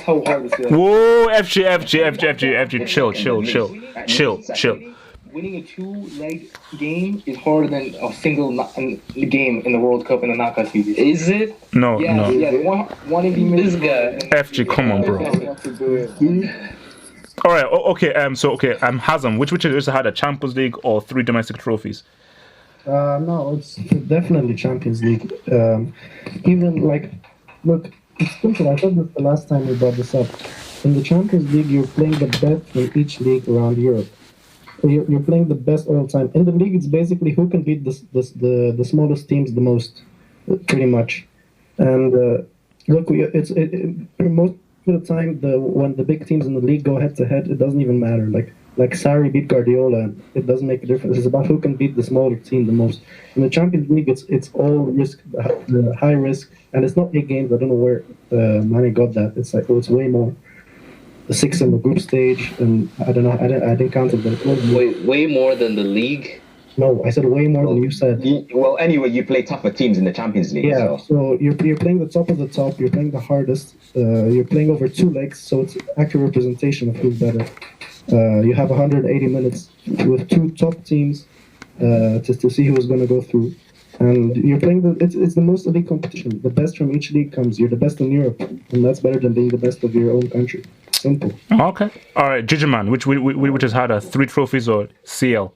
how hard it is. Whoa, FG, chill. Winning a two-leg game is harder than a single game in the World Cup in the knockout stages. Is it? No. Yeah, 180 minutes. This guy. FG, come on, bro. All right. Okay. Hazam, which is harder, Champions League or three domestic trophies? No, it's definitely Champions League. Even like, look, it's simple. I said this the last time we brought this up. In the Champions League, you're playing the best from each league around Europe. You're playing the best all the time. In the league, it's basically who can beat the smallest teams the most, pretty much. And look, most of the time, when the big teams in the league go head to head, it doesn't even matter. Like Sarri beat Guardiola, it doesn't make a difference. It's about who can beat the smaller team the most. In the Champions League, it's all risk, high risk, and it's not 8 games. I don't know where Mane got that. It's like it's way more. 6 in the group stage, and I don't know. I didn't count it, but it was way more than the league. No, I said way more than you said. Well, anyway, you play tougher teams in the Champions League. Yeah, so you're playing the top of the top. You're playing the hardest. You're playing over 2 legs, so it's accurate representation of who's better. You have 180 minutes with 2 top teams to see who's going to go through. And you're playing it's the most elite competition. The best from each league comes. You're the best in Europe, and that's better than being the best of your own country. Simple. Okay. All right, Jujuman, which is harder, 3 trophies or CL?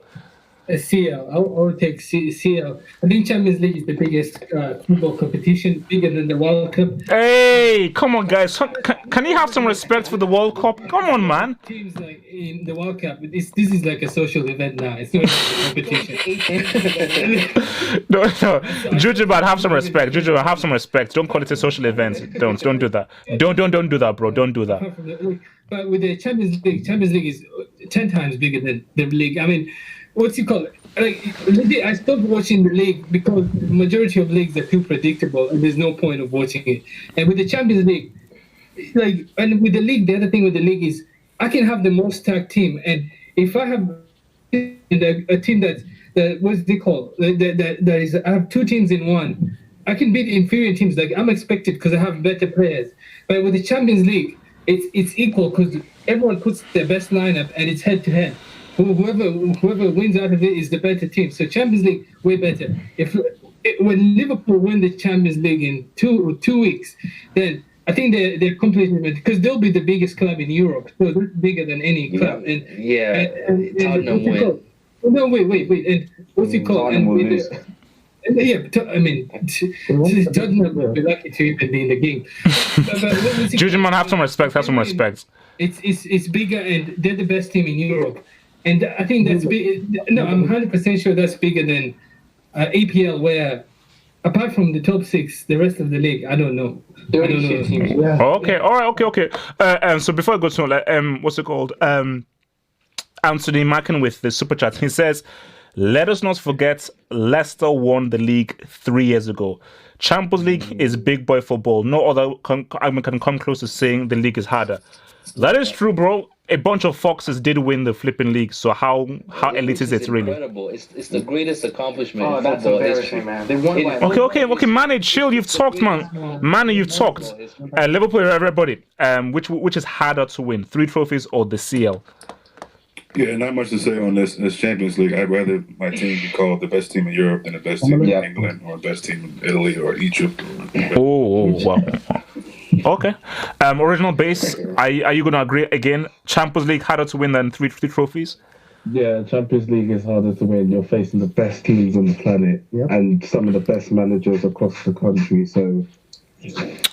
CL. I would take CL. I think Champions League is the biggest football competition, bigger than the World Cup. Hey, come on, guys. Can you have some respect for the World Cup? Come on, man. Teams like in the World Cup, this is like a social event now. It's not a competition. No. Jujuman, have some respect. Jujuman, have some respect. Don't call it a social event. Don't do that. Don't do that, bro. Don't do that. But with the Champions League is 10 times bigger than the league. I mean, what's you call it? I stopped watching the league because the majority of leagues are too predictable and there's no point of watching it. And with the Champions League, and with the league, the other thing with the league is I can have the most stacked team, and if I have a team that what's it called? That is, I have two teams in one. I can beat inferior teams. Like I'm expected because I have better players. But with the Champions League, it's equal because everyone puts their best lineup and it's head to head. Whoever wins out of it is the better team. So Champions League way better. When Liverpool win the Champions League in two weeks, then I think they're completely because they'll be the biggest club in Europe, so they're bigger than any club. And Tottenham win. No, wait. And what's it called? Tottenham will lose. I mean, Tottenham will be lucky to even be in the game. Jujuman, have some respect. Have some respect. It's bigger, and they're the best team in Europe. And I think that's big. No, I'm 100% sure that's bigger than APL, where apart from the top six, the rest of the league, I don't know. Teams. Yeah. Okay, all right, okay. So before I go to what's it called? Anthony Macken with the super chat. He says, "Let us not forget Leicester won the league 3 years ago. Champions League is big boy football. No other can come close to saying the league is harder." That is true, bro. A bunch of foxes did win the flipping league. So how elite is it really? Incredible. It's the greatest accomplishment. Oh, in that's football embarrassing, history. man. They won by Okay, Manny, chill. You've talked, man. Manny, you've talked. Liverpool, everybody. Which is harder to win, 3 trophies or the CL? Yeah, not much to say on this Champions League. I'd rather my team be called the best team in Europe than the best team in England or the best team in Italy or Egypt. Oh, wow. Okay. Original base, are you going to agree again? Champions League harder to win than 3 trophies? Yeah, Champions League is harder to win. You're facing the best teams on the planet and some of the best managers across the country. So,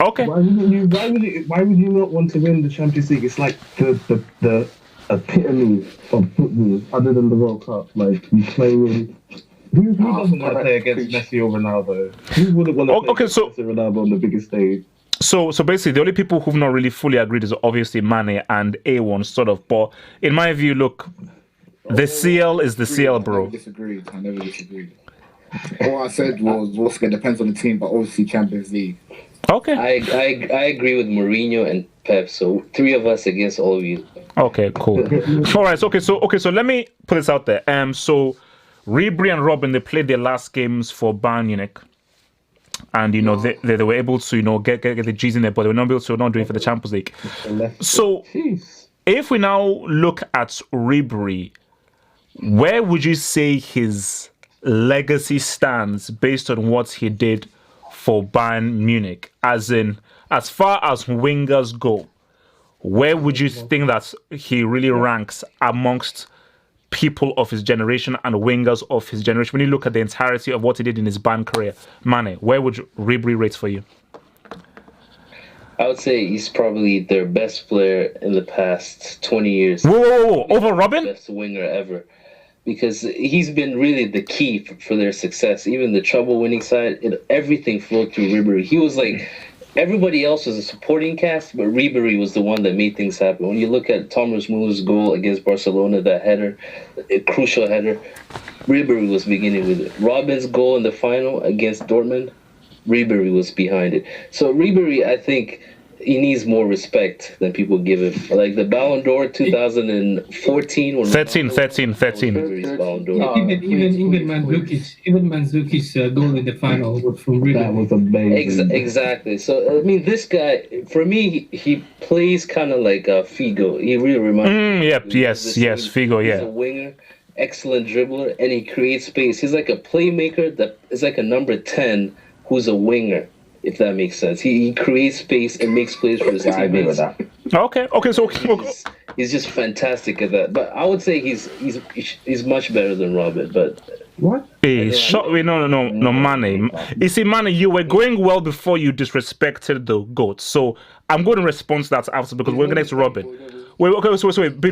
okay. Why would you not want to win the Champions League? It's like the epitome of football, other than the World Cup. Like you play with. Who doesn't want to play against Messi or Ronaldo? Who wouldn't want to play against Messi or Ronaldo on the biggest stage? So basically, the only people who've not really fully agreed is obviously Mane and A1, sort of. But in my view, look, the CL is the CL, bro. I never disagreed. All I said was it depends on the team, but obviously Champions League. Okay. I agree with Mourinho and Pep. So 3 of us against all of you. Okay, cool. All right. Okay. So let me put this out there. So Ribéry and Robben, they played their last games for Bayern Munich. And they were able to get the G's in there, but they were not able to not do it for the Champions League. So if we now look at Ribéry, where would you say his legacy stands based on what he did for Bayern Munich? As in, as far as wingers go, where would you think that he really ranks amongst people of his generation and wingers of his generation? When you look at the entirety of what he did in his Bayern career, Mane, where would Ribéry rate for you? I would say he's probably their best player in the past 20 years. Whoa. Over Robben? Best winger ever. Because he's been really the key for their success. Even the treble-winning side, everything flowed through Ribéry. He was like... Everybody else was a supporting cast, but Ribéry was the one that made things happen. When you look at Thomas Muller's goal against Barcelona, that header, a crucial header, Ribéry was beginning with it. Robben's goal in the final against Dortmund, Ribéry was behind it. So Ribéry, I think, he needs more respect than people give him. Like the Ballon d'Or 2014 or 13. Ballon d'Or. Even Mandzukic's goal in the final was from Ribéry. That was amazing. Exactly. So I mean, this guy, for me, he plays kind of like Figo. He really reminds me. Yes, Figo. He's a winger, excellent dribbler, and he creates space. He's like a playmaker that is like a number 10 who's a winger. If that makes sense, he creates space and makes plays for his teammates. I agree with that. Okay. So he's just fantastic at that. But I would say he's much better than Robben. But what? Hey, no, Mane. You see, Mane, you were going well before you disrespected the GOAT. So I'm going to respond to that after because we're going to Robben. Wait.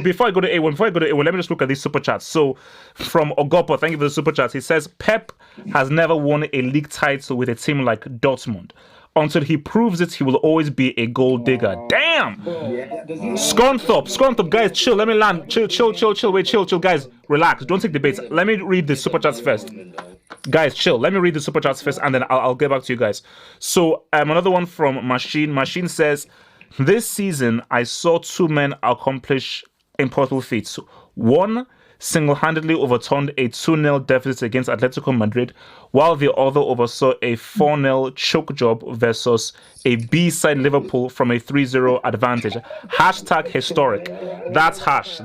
Before I go to A1, let me just look at these super chats. So, from Ogopo, thank you for the super chat. He says Pep has never won a league title with a team like Dortmund. Until he proves it, he will always be a gold digger. Damn! Scunthorpe, guys, chill. Let me land. Chill. Wait, chill, guys. Relax. Don't take the baits. Let me read the super chats first. Guys, chill. Let me read the super chats first, and then I'll get back to you guys. So, another one from Machine. Machine says, this season, I saw two men accomplish impossible feats. One single-handedly overturned a 2-0 deficit against Atletico Madrid, while the other oversaw a 4-0 choke job versus a B-side Liverpool from a 3-0 advantage. Hashtag historic. That's hash.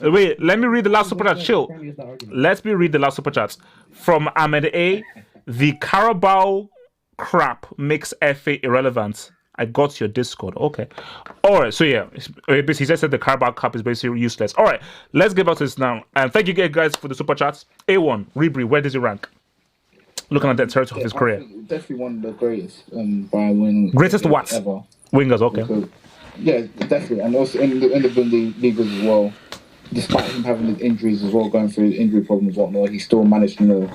Wait, let me read the last super chat. Chill. Let me read the last super chats. From Ahmed A. The Carabao crap makes FA irrelevant. I got your Discord. Okay. All right. So, yeah. He just said the Carabao Cup is basically useless. All right. Let's get back to this now. And thank you guys for the super chats. A1, Ribéry, where does he rank? Looking at the territory of his career. Definitely one of the greatest Bayern greatest what? Ever. Wingers, okay. Because, yeah, definitely. And also in the Bundesliga as well. Despite him having his injuries as well, going through his injury problems and whatnot, he still managed to,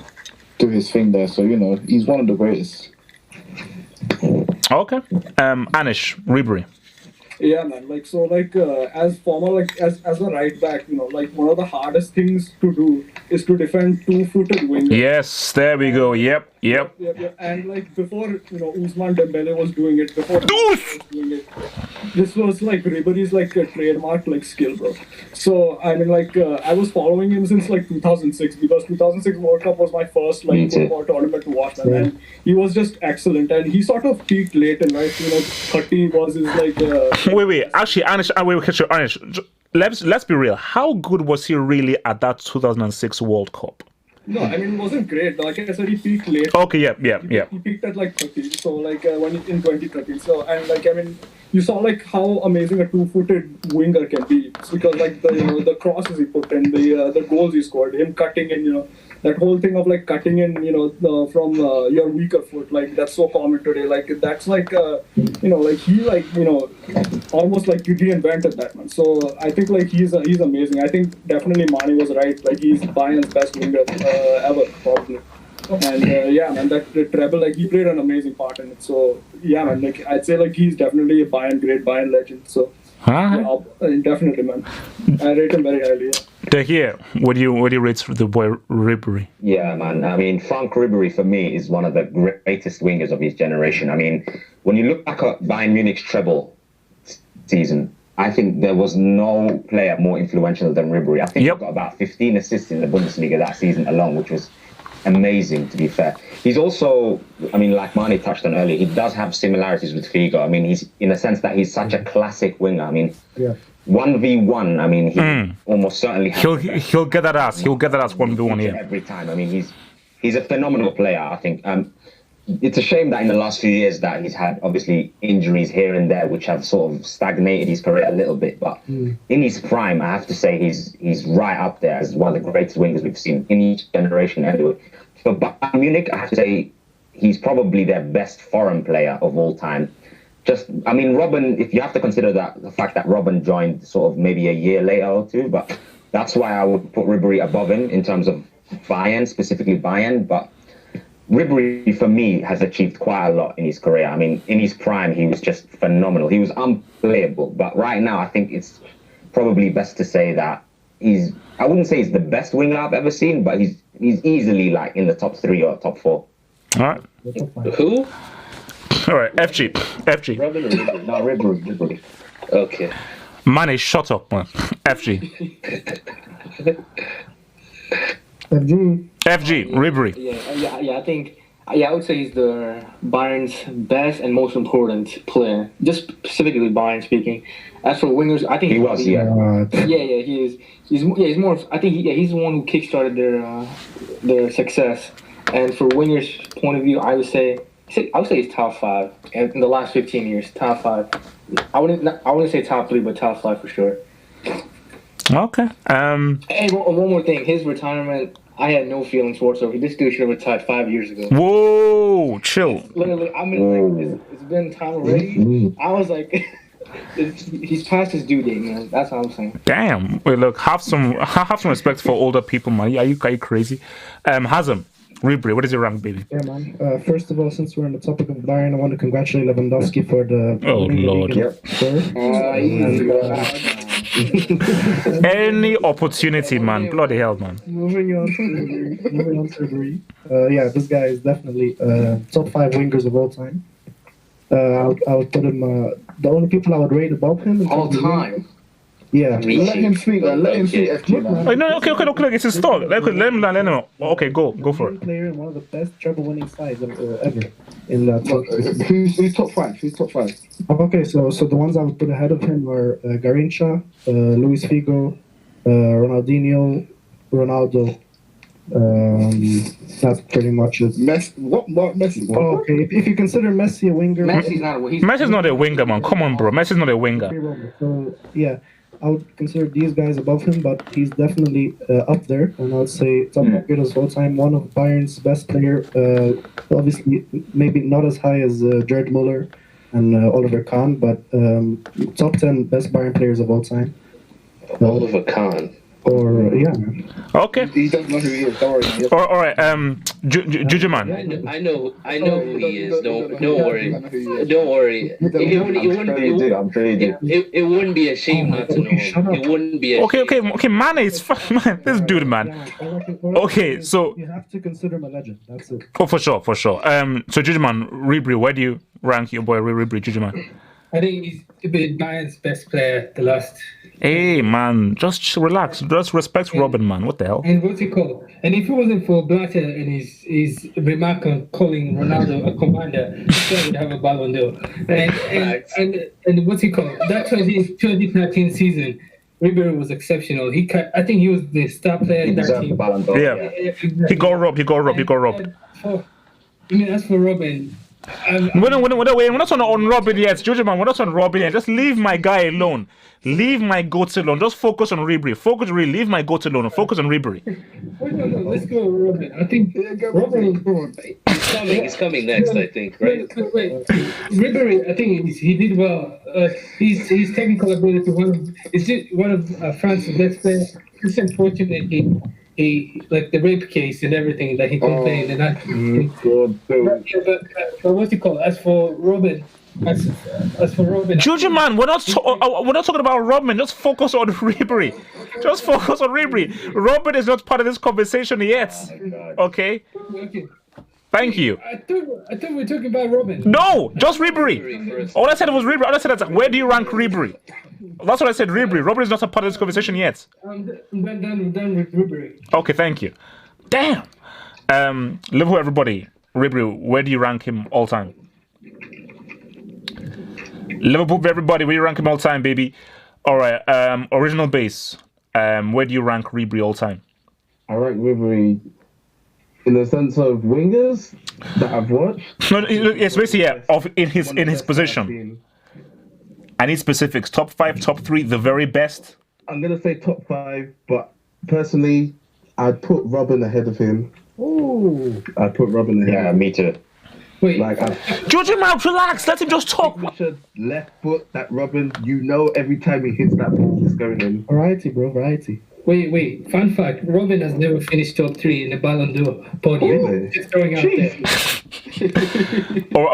do his thing there. So, he's one of the greatest. Okay. Anish, Ribéry. Yeah, man. As former, as a right back, one of the hardest things to do is to defend two-footed wingers. Yes, there we go. Yep. And before, Ousmane Dembele was doing it, this was Ribéry's a trademark skill, bro. So I mean, I was following him since 2006 because 2006 World Cup was my first football tournament to watch, man. And he was just excellent, and he sort of peaked late in life. 30 was his Wait. Actually, Anish, let's be real. How good was he really at that 2006 World Cup? No, I mean, it wasn't great. Like I said, he peaked late. Okay, yeah. He peaked at 30. So when in 2013. So and you saw how amazing a two-footed winger can be. It's because the crosses he put in, the goals he scored, him cutting in, that whole thing of cutting in, from your weaker foot, that's so common today. That's he almost he reinvented that, man. So I think he's amazing. I think definitely Mane was right. He's Bayern's best winger ever, probably. And yeah, man, that treble, he played an amazing part in it. So yeah, man, I'd say he's definitely a great Bayern legend. So yeah, definitely, man. I rate him very highly. Yeah. Here, what do you rate the boy Ribéry? Yeah, man. I mean, Frank Ribéry for me is one of the greatest wingers of his generation. I mean, when you look back at Bayern Munich's treble season, I think there was no player more influential than Ribéry. I think he got about 15 assists in the Bundesliga that season alone, which was amazing, to be fair. He's also, I mean, like Mane touched on earlier, he does have similarities with Figo. I mean, he's in a sense that he's such a classic winger. I mean, 1v1, I mean, he almost certainly he'll get that ass. He'll get that ass 1v1 here every time. I mean, he's a phenomenal player, I think. It's a shame that in the last few years that he's had obviously injuries here and there, which have sort of stagnated his career a little bit. But in his prime, I have to say he's right up there as one of the greatest wingers we've seen in each generation. Anyway, for Bayern Munich, I have to say he's probably their best foreign player of all time. I mean, Robben, if you have to consider the fact that Robben joined sort of maybe a year later or two, but that's why I would put Ribéry above him in terms of Bayern, specifically Bayern. But Ribéry, for me, has achieved quite a lot in his career. I mean, in his prime, he was just phenomenal. He was unplayable. But right now, I think it's probably best to say that I wouldn't say he's the best winger I've ever seen, but he's easily in the top 3 or top 4. All right. Who? All right, FG. Robben or Ribéry? No, Ribéry. Okay. Mane, shut up, man. FG, Ribéry. Yeah, I think, I would say he's the Bayern's best and most important player. Just specifically Bayern speaking. As for wingers, I think he was. He is. He's more. I think he's the one who kickstarted their success. And for wingers' point of view, I would say he's top 5 in the last 15 years. Top 5. I wouldn't say top 3, but top 5 for sure. Okay. Hey, one more thing. His retirement, I had no feelings whatsoever. This dude should have retired 5 years ago. Whoa, chill. Literally, I mean, it's been time already. I was like, he's past his due date, man. That's what I'm saying. Damn. Wait, look, have some respect for older people, man. Are you crazy? Hazem. Ribéry, what is your rank, baby? Yeah, man. First of all, since we're on the topic of Bayern, I want to congratulate Lewandowski for the Lord. Any opportunity, man. Bloody hell, man. Moving on to Ribéry. Yeah, this guy is definitely top 5 wingers of all time. I would put him. The only people I would rate above him all time. Yeah, let him speak. Let him speak. FG, man. No, okay. It's his talk. Let him. Okay, go for it. Player and one of the best treble-winning sides ever in that. Who's top 5? Who's top 5? Okay, so the ones I would put ahead of him are Garrincha, Luis Figo, Ronaldinho, Ronaldo. That's pretty much it. What Messi? Oh, okay, if you consider Messi a winger, Messi's not a winger, man. Come on, bro. Messi's not a winger. So yeah, I would consider these guys above him, but he's definitely up there, and I would say top wingers of all time. One of Bayern's best player. Obviously, maybe not as high as Gerd Muller and Oliver Kahn, but top 10 best Bayern players of all time. Oliver Kahn. Or yeah. Okay. He doesn't know who he is. Don't worry. All right. Juju man. I know who he is. Don't worry. Don't worry. It wouldn't be a shame not to know him. It wouldn't be. Okay. Man, it's fine, man. This dude, man. Okay, so you have to consider him a legend. That's it. Oh, for sure. So Juju man, Ribéry, where do you rank your boy Ribéry, Juju man? I think he's been Bayern's best player the last. Hey man, just relax. Just respect Robben, man. What the hell? And what's it called? And if it wasn't for Blatter and his remark on calling Ronaldo a commander, he would have a Ballon d'Or. And what's it called? That 2013 season, Ribéry was exceptional. I think he was the star player in that team. Yeah. He got robbed. As for Robben. We're not on Robben yet, Jojo man. We're not on Robben yet. Just leave my guy alone. Leave my goats alone. Just focus on Ribéry. Leave my goats alone. Focus on Ribéry. No. Let's go, Robben. I think Robben is coming next. I think, right? Wait. Ribéry, I think he did well. His technical ability one of France's best players. It's unfortunate he like the rape case and everything that he complained and that. But what's it called? As for Robben, Juju man, we're not talking about Robben. Just focus on Ribéry. Robben is not part of this conversation yet. Okay. Thank you. I thought we were talking about Robben. No, just Ribéry. All I said was Ribéry. All I said is, where do you rank Ribéry? That's what I said, Ribéry. Robben is not a part of this conversation yet. I'm done with Ribéry. Okay, thank you. Damn. Liverpool, everybody. Ribéry, where do you rank him all time? Liverpool, everybody, where do you rank him all time, baby? All right. Original base. Where do you rank Ribéry all time? I rank Ribéry in the sense of wingers that I've watched. No, it's basically in his position. I need specifics. Top 5, top 3, the very best. I'm gonna say top 5, but personally, I'd put Robben ahead of him. Ooh. I'd put Robben ahead. Yeah, me too. Wait, George, relax. Let him just talk. Left foot, that Robben. Every time he hits that ball, it's going in. Variety, bro. Variety. Wait. Fun fact: Robben has never finished top 3 in the Ballon d'Or podium. Really? Just throwing out there.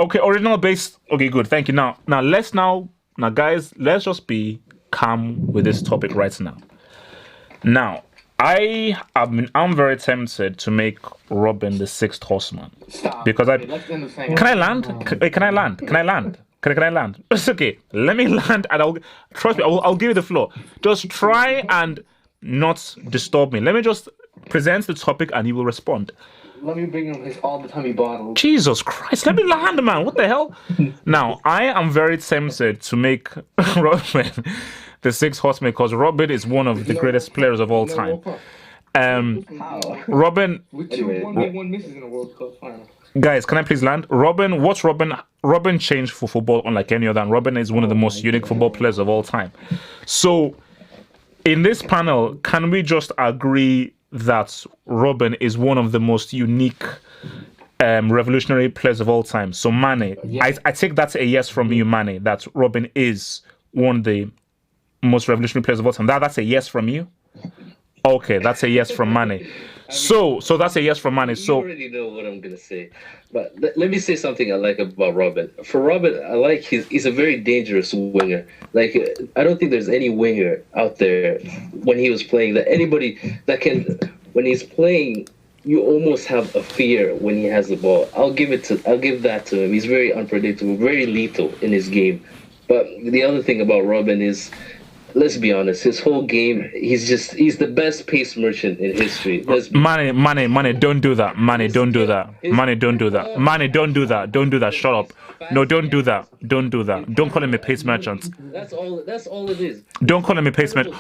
Okay, original base. Okay, good. Thank you. Now, guys, let's just be calm with this topic right now. Now, I'm very tempted to make Robben the 6th horseman. Stop. Because Can I land? It's okay. Let me land, and trust me. I'll give you the floor. Just try and not disturb me. Let me just present the topic, and you will respond. Let me bring him his all the time he bottles. Jesus Christ! Let me land, man. What the hell? Now, I am very tempted to make Robben the 6th horseman because Robben is one of the greatest players of all time. Robben. With 2 1-1 misses in a World Cup final. Guys, can I please land? Robben changed for football unlike any other, and Robben is one of the most unique football players of all time. So, in this panel, can we just agree that Robben is one of the most unique revolutionary players of all time? So, Mane, I take that a yes from you, Mane, that Robben is one of the most revolutionary players of all time. That's a yes from you? Okay, that's a yes from Mane. So that's a yes from Mane. You So already know what I'm gonna say, but let me say something I like about Robben. For Robben, I like he's a very dangerous winger. Like I don't think there's any winger out there when he was playing that anybody that can when he's playing. You almost have a fear when he has the ball. I'll give that to him. He's very unpredictable, very lethal in his game. But the other thing about Robben is, let's be honest, his whole game, he's the best pace merchant in history. Mane, don't do that. Mane, don't do that. Mane, don't do that. Mane, don't do that. Don't do that. Shut up. No, don't do that. Don't do that. Don't call him a pace merchant. That's all it is. Don't call him a pace merchant.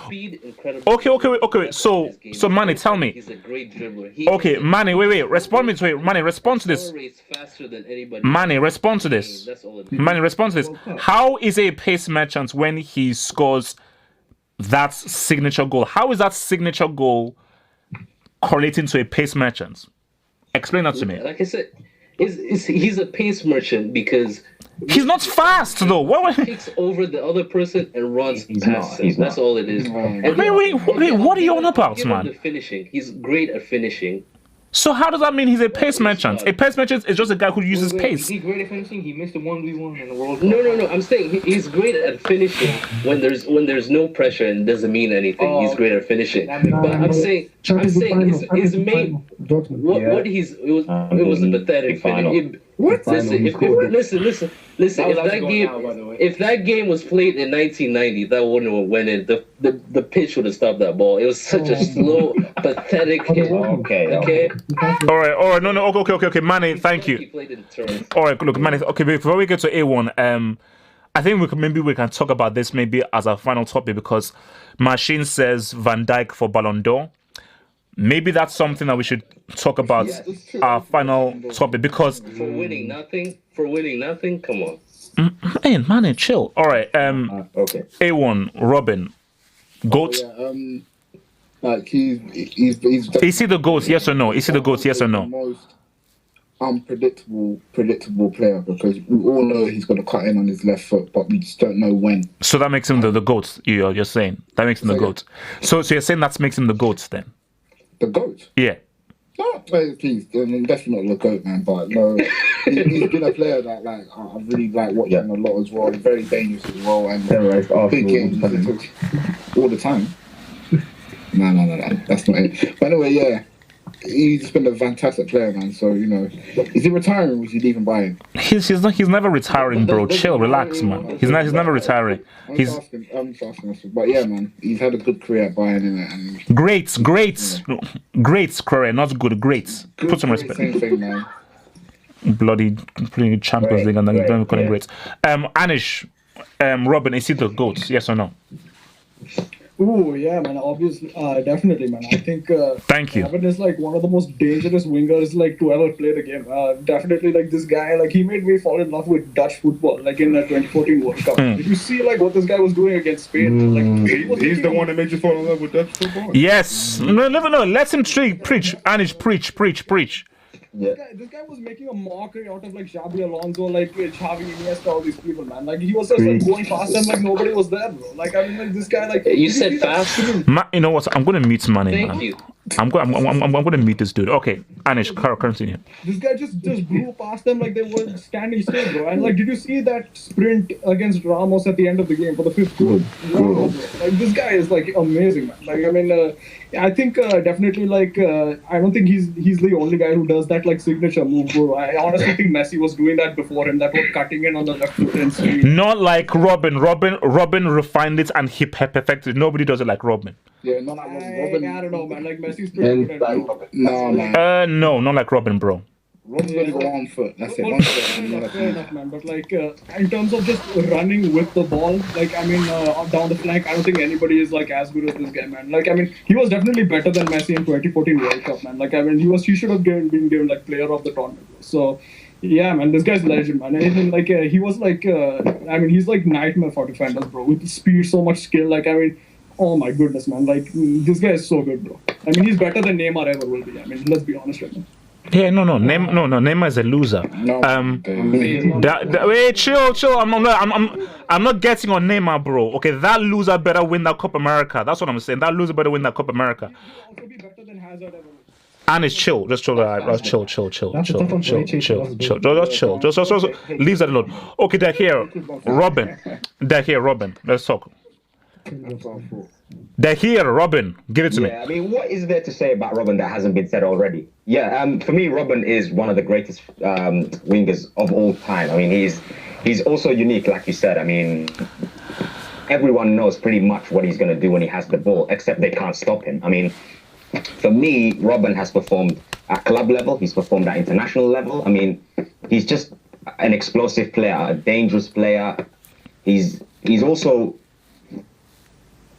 Okay. So Mane, tell me. He's a great dribbler. Okay, Mane, wait. Respond to me. Mane, respond to this. Mane, respond to this. Mane, respond to this. How is a pace merchant when he scores that signature goal? How is that signature goal correlating to a pace merchant? Explain that to me. Like I said, he's a pace merchant because he's not fast though. He takes over the other person and runs past him. That's all it is. Wait, what are you on about, man? Finishing. He's great at finishing. So how does that mean he's a pace merchant? A pace merchant is just a guy who uses pace. Is he great at finishing? He missed a 1v1 in the World Cup. No. I'm saying he's great at finishing when there's no pressure and doesn't mean anything. He's great at finishing. But I'm saying his main it was a pathetic finish. Listen. If that game was played in 1990, that wouldn't have went in. The pitch would have stopped that ball. It was such a slow, pathetic hit. Okay. All right. No. Okay. Mane, thank you. All right. Look, Mane. Okay, before we get to A1, I think we can talk about this maybe as our final topic because Machine says Van Dijk for Ballon d'Or. Maybe that's something that we should talk about our final topic because for winning nothing, come on. Hey, Mane, chill. All right. Okay. A1, Robben, GOAT. Like he's Is he the GOAT? Yes or no? Is he the GOAT? Yes or no? Most predictable player because we all know he's going to cut in on his left foot, but we just don't know when. So that makes him the GOAT. You're saying that makes him the GOAT. So you're saying that makes him the GOAT then? The GOAT? Yeah. No, please, definitely not the GOAT, man. But no, he's been a player that like I really like watching a lot as well. Very dangerous as well, and big games all the time. No, that's not it. But anyway, yeah, he's just been a fantastic player, man. So is he retiring or is he leaving Bayern? He's never retiring, bro. Chill, relax, man. He's never retiring. I'm just asking. But yeah, man, he's had a good career at Bayern, and great career, not good. Great. Put some respect. Same thing, man. Bloody Champions League, and then you don't call him great. Anish, Robben, is he the GOAT? Yes or no? Oh yeah, man. Obviously, definitely, man. I think. Thank you. Robben is like one of the most dangerous wingers like to ever play the game. Definitely, like this guy, like he made me fall in love with Dutch football, like in the 2014 World Cup. Did you see like what this guy was doing against Spain? Like he's the one that made you fall in love with Dutch football. Yes. No. Let him preach. Anish, preach. Yeah. This guy was making a mockery out of like Xabi Alonso, like Xavi, Iniesta, all these people, man. Like he was just like going past them like nobody was there, bro. Like I mean, like this guy, like you said fast. You know what? I'm gonna meet Mane. Thank you. I'm gonna meet this dude. Okay, Anish, continue. This guy just blew past them like they were standing still, bro. And like, did you see that sprint against Ramos at the end of the game for the 5th goal? Wow, like this guy is like amazing, man. Like I mean, I think definitely like I don't think he's the only guy who does that like signature move, bro. I honestly think Messi was doing that before him. That was cutting in on the left foot and swinging. Not like Robben. Robben refined it and he perfected it. Nobody does it like Robben. Yeah, not like Robben. I don't know, man. Like Messi's pretty good at it. No, man. No, not like Robben, bro. Robben's only got 1 foot. That's it. 1 foot. Fair enough, man. But like in terms of just running with the ball, like I mean, down the flank, I don't think anybody is like as good as this guy, man. Like I mean, he was definitely better than Messi in 2014 World Cup, man. Like I mean, he should have been given like player of the tournament. So. Yeah, man, this guy's legend, man. And like he was like, I mean, he's like nightmare for defenders, bro. With speed, so much skill. Like I mean, oh my goodness, man. Like this guy is so good, bro. I mean, he's better than Neymar ever will be. I mean, let's be honest right now. Yeah, no, Neymar is a loser. No, Wait, chill. I'm not getting on Neymar, bro. Okay, that loser better win that Copa America. That's what I'm saying. That loser better win that Copa America. Also be better than Hazard ever. And it's chill. Just chill. Chill. Just leave that alone. Okay, they're here. Robben. Let's talk. They're here, Robben. Give it to me. I mean, what is there to say about Robben that hasn't been said already? For me, Robben is one of the greatest wingers of all time. I mean, he's also unique, like you said. I mean, everyone knows pretty much what he's going to do when he has the ball, except they can't stop him. I mean, for me, Robben has performed at club level. He's performed at international level. I mean, he's just an explosive player, a dangerous player. He's also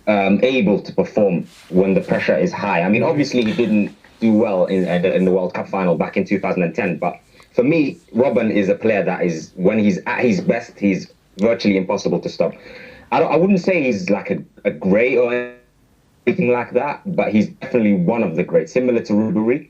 able to perform when the pressure is high. I mean, obviously he didn't do well in the World Cup final back in 2010, but for me, Robben is a player that is, when he's at his best, he's virtually impossible to stop. I wouldn't say he's like a great or anything like that, but he's definitely one of the greats, similar to Ribéry.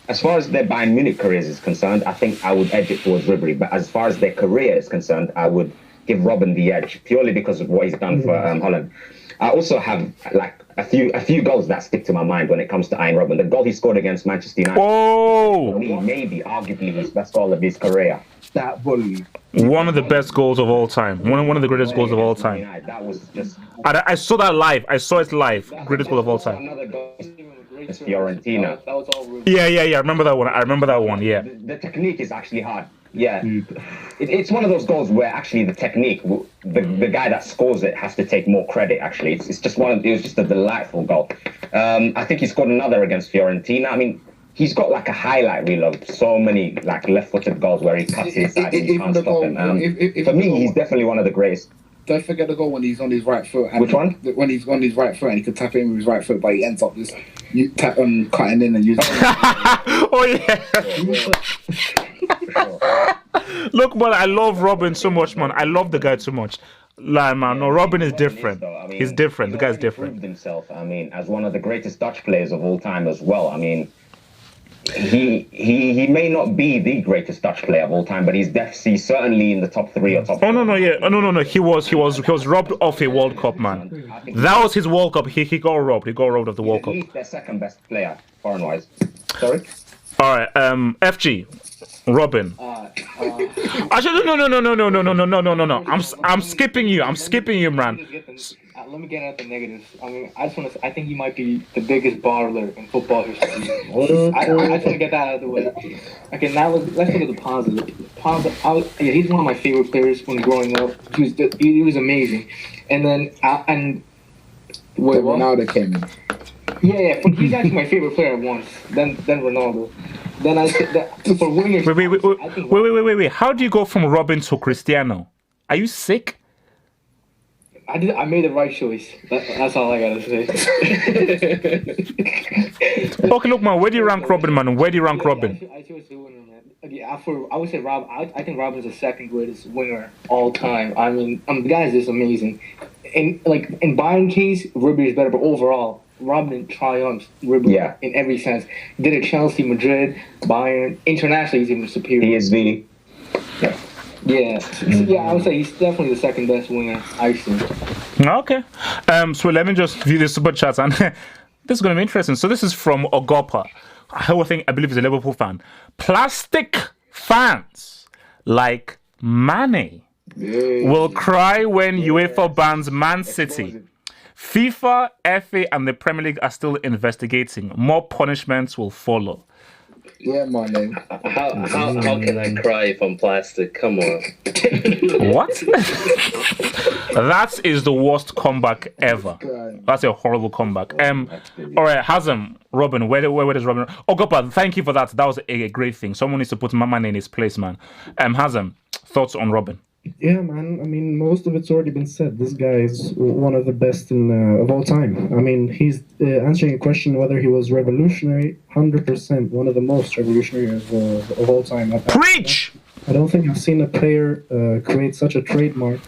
As far as their Bayern Munich careers is concerned, I think I would edge it towards Ribéry, but as far as their career is concerned, I would give Robben the edge purely because of what he's done for Holland. I also have like a few goals that stick to my mind when it comes to Arjen Robben. The goal he scored against Manchester United, for me, maybe arguably his best goal of his career. That volley. One of the best goals of all time. One of the greatest goals of all time. That was just. I saw that live. I saw it live. Greatest goal of all time. Another goal is Fiorentina. Yeah. I remember that one. Yeah. The technique is actually hard. Yeah. It's one of those goals where actually the technique, the guy that scores it has to take more credit. Actually, it was just a delightful goal. I think he scored another against Fiorentina. I mean, he's got like a highlight reel of so many like left-footed goals where he cuts his side and you can't stop him. For me, he's definitely one of the greatest. Don't forget the goal when he's on his right foot. And which one? When he's on his right foot and he could tap in with his right foot, but he ends up just cutting in and using. Oh yeah. Look, man, I love Robben so much, man. I love the guy too much. Like, man, no, Robben is different. He's different. The guy's different. Proved himself. I mean, as one of the greatest Dutch players of all time as well. I mean, he may not be the greatest Dutch player of all time, but he's certainly in the top 3 or top 4. No. He was robbed off a World Cup, man. That was his World Cup. He got robbed. He got robbed of the World Cup. He's their second best player, foreign-wise. Sorry. All right. FG. Robben. Actually, no. I'm skipping you. Man. Let me get at the negatives. I mean, I think he might be the biggest baller in football history. I just want to get that out of the way. Okay, now let's look at the positive. He's one of my favorite players when growing up. He was amazing. And then Ronaldo came in. Yeah, but he's actually my favorite player once. Then Ronaldo. Then I said that for wingers. Wait. How do you go from Robben to Cristiano? Are you sick? I made the right choice. That's all I gotta say. Okay, look, man. Where do you rank Robben, man? Where do you rank Robben? I chose the winner, man. I would say Rob. I think Robben's the second greatest winger all time. I mean, the guy's just amazing. And like in Bayern case, Ribéry is better, but overall, Robben triumphs Ribéry in every sense. Did it Chelsea, Madrid, Bayern, internationally he's even superior. PSV. Yeah, I would say he's definitely the second best winger I've seen. Okay. So let me just view the super chat, and this is going to be interesting. So this is from Ogopa. I believe he's a Liverpool fan. Plastic fans like Mane will cry when UEFA bans Man City. FIFA, FA, and the Premier League are still investigating. More punishments will follow. Yeah, man. How can I cry if I'm plastic? Come on. What? That is the worst comeback ever. That's a horrible comeback. All right, Hazem, Robben. Where does Robben? Oh, Gopa, thank you for that. That was a great thing. Someone needs to put my man in his place, man. Hazem, thoughts on Robben? Yeah, man. I mean, most of it's already been said. This guy is one of the best of all time. I mean, he's answering a question whether he was revolutionary. 100%, one of the most revolutionary of all time. Preach! I don't think I've seen a player create such a trademark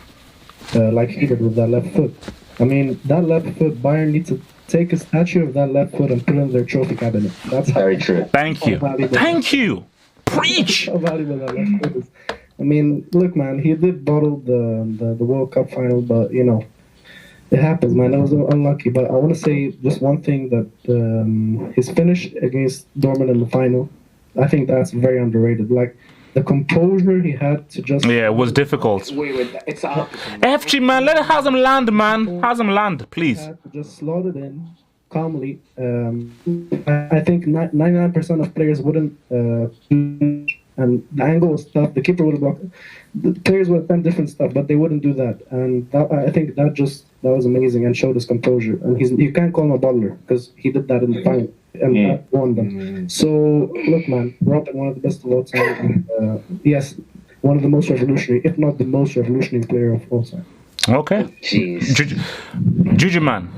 like he did with that left foot. I mean, that left foot, Bayern needs to take a statue of that left foot and put it in their trophy cabinet. That's very true. Thank you. Thank you. Preach. How valuable that left foot is. I mean, look, man, he did bottle the World Cup final, but, you know, it happens, man. It was unlucky. But I want to say just one thing, that his finish against Dortmund in the final, I think that's very underrated. Like, the composure he had to just... Yeah, it was difficult. Wait, it's up. FG, man, let it have them land, man. Have them land, please. Had to just slot it in calmly. I think 99% of players wouldn't... and the angle was tough. The keeper would have blocked. The players would have done different stuff, but they wouldn't do that. And I think that was amazing and showed his composure. And you can't call him a baller because he did that in the final and won them. So look, man, Robben, one of the best of all time. Yes, one of the most revolutionary, if not the most revolutionary player of all time. Okay. Juju man,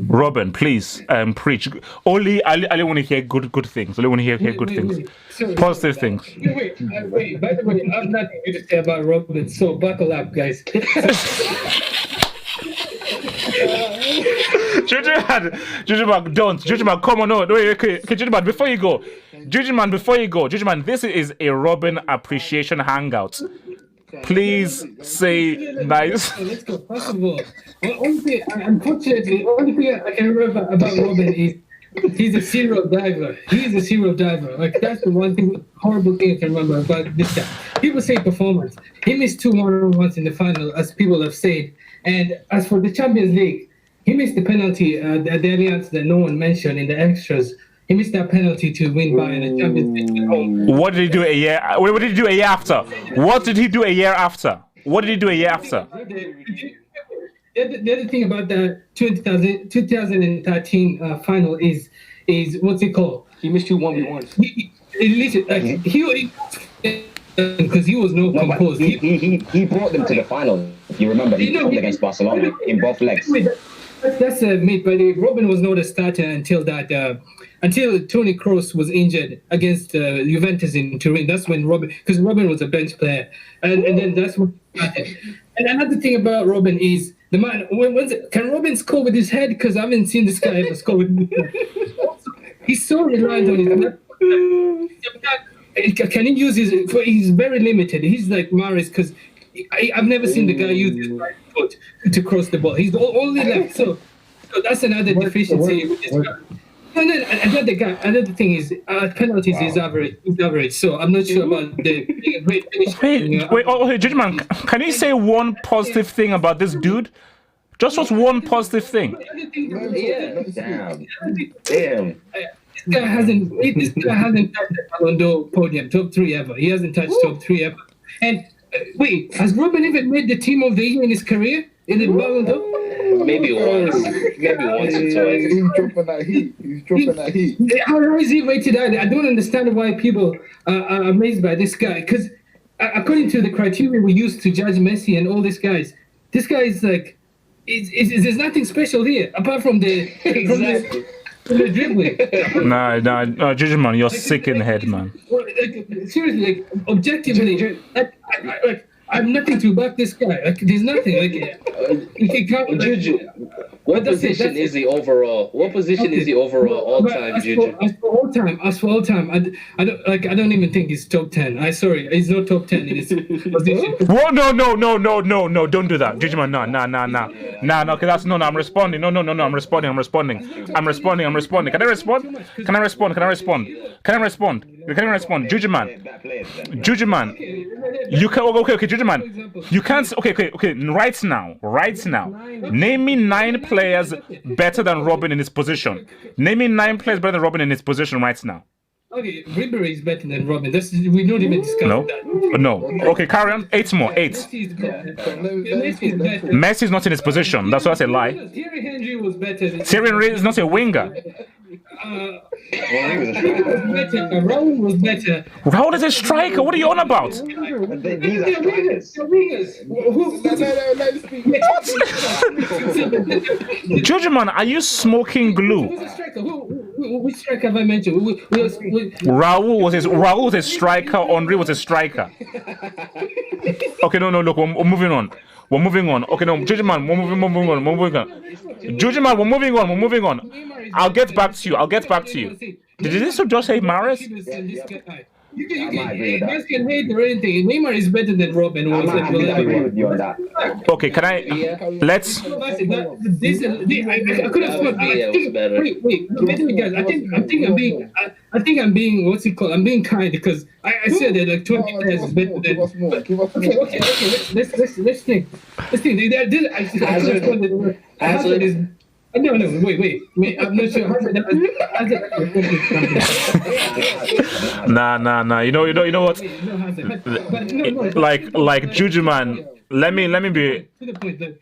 Robben, please preach. Only I want to hear good things. I want to hear good things. Sorry, Positive things. Wait. By the way, I have nothing to say about Robben, so buckle up, guys. Juju man, don't. Juju man, come on, no. Wait, okay, Juju man, before you go. Juju man, this is a Robben appreciation hangout. Please say nice. Let's go. First of all, unfortunately, the only thing I can remember about Robben is he's a serial diver. He's a serial diver. Like, that's the one thing, horrible thing I can remember about this guy. People say performance. He missed 2 1-on-1s in the final, as people have said. And as for the Champions League, he missed the penalty, the Allianz that no one mentioned in the extras. He missed that penalty to win Bayern the Champions League. What did he do a year? What did he do a year after? What did he do a year after? What did he do a year after? The other thing about the 2013 final is what's it called? He missed 2 1v1s. Because he was composed. He brought them to the final. You remember he played against Barcelona in both legs. That's made by the Robben was not a starter until Toni Kroos was injured against Juventus in Turin. That's when Robben was a bench player, and then that's when he started. And another thing about Robben is the man. Can Robben score with his head? Because I haven't seen this guy ever score with his head. He's so reliant on his. Can he use his? He's very limited. He's like Maris because I've never seen the guy use his right foot to cross the ball. He's the only left. So that's another deficiency with this guy. And then another thing is penalties is average. So I'm not sure about the great finish. Wait, Judgman, can you say one positive thing about this dude? Just one positive thing. Damn. This guy hasn't touched the Ballon d'Or podium, top 3 ever. He hasn't touched top 3 ever. And wait, has Robben even made the team of the year in his career? In the Ballon d'Or? Maybe once or twice. He's dropping that heat. How is he rated out? I don't understand why people are amazed by this guy. Because according to the criteria we used to judge Messi and all these guys, this guy is like, there's nothing special here apart from the dribbling. Nah, Judgman, you're sick in the head, man. Seriously, objectively, I'm nothing to back this guy. There's nothing. He can't. Juju, what position is he overall? What position is he overall all time, Juju? As for all time, I don't even think he's top 10. Sorry, he's not top 10 in his position. What? No! Don't do that, Juju man. No. Okay, that's no. I'm responding. No. I'm responding. Can I respond? Juju man. You can. Okay, Juju man. You can't. Okay. Right now. Name me 9 players better than Robben in his position. Name me 9 players better than Robben in his position right now. Okay, Ribéry is better than Robben. We don't even discuss that. No. Okay, carry on. 8 more. 8. Messi is not in his position. That's why I say lie. Thierry Henry was better. Thierry Henry is not a winger. Raul was better. Raul is a striker. What are you on about? These are strikers. Judgman, are you smoking glue? Who's a striker? Which striker have I mentioned? Raul was a striker. Henry was a striker. Okay, no. Look, we're moving on. We're moving on. Okay, no, Jujuman, we're moving on. Jujuman, we're moving on. I'll get back to you. Did this just say Maris? You guys can hate or anything. Neymar is better than Robben. I agree with you on that. Okay, can I? Let's. I could have sworn. Wait, guys. I think I'm being what's it called? I'm being kind because I said that like 20 players is better than. Okay. Let's think. Hazard is. No, wait. I'm not sure. Nah. You know what? Like Jujuman. Let me be. To the point that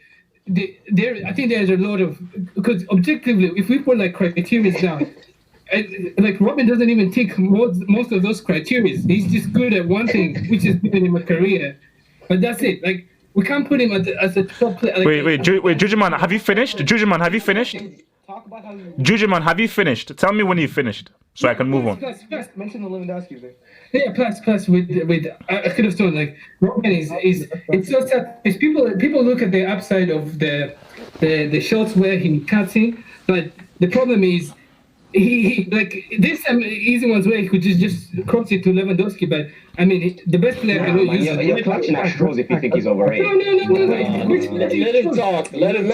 I think there's a lot of because objectively, if we put like criteria down, like Robben doesn't even tick most of those criteria. He's just good at one thing, which is giving him a career, but that's it. Like. We can't put him as a top player. Like, wait, Jujuman, have you finished? Jujuman, have you finished? Tell me when you finished, so I can move on. Plus. Mention the Lewandowski thing. Yeah, plus with I could have told like Robben is it's so sad. It's people look at the upside of the shots where he cuts in, but the problem is he like this time easy ones where he could just cross it to Lewandowski, but I mean the best player can use it. You're clutching at straws if you think he's overrated. No. Let him talk. Let him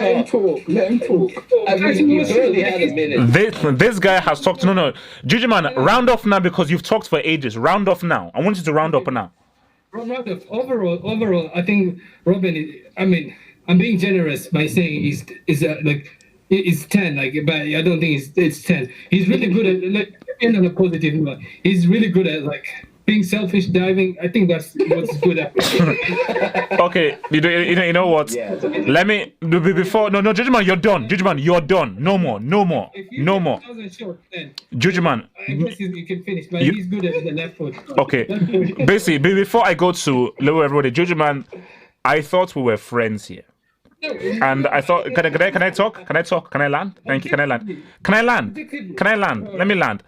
talk. I mean, you barely had a minute. This guy has talked. No. Jujuman, round off now because you've talked for ages. Round off now. I want you to round up now. Round off. Overall, I think Robben is. I mean, I'm being generous by saying is like. It's 10, like, but I don't think it's 10. He's really good at, like, end on a positive note. He's really good at, like, being selfish, diving. I think that's what's good at. Okay, you know what? Yeah, okay. Let me before. No, Jujuman, you're done. Jujuman, you're done. No more. Jujuman, I guess you can finish, but he's good at the left foot. Okay, basically, before I go to level everybody, Jujuman, I thought we were friends here. And I thought, can I talk? Can I land? Thank you. Can I land? Let me land.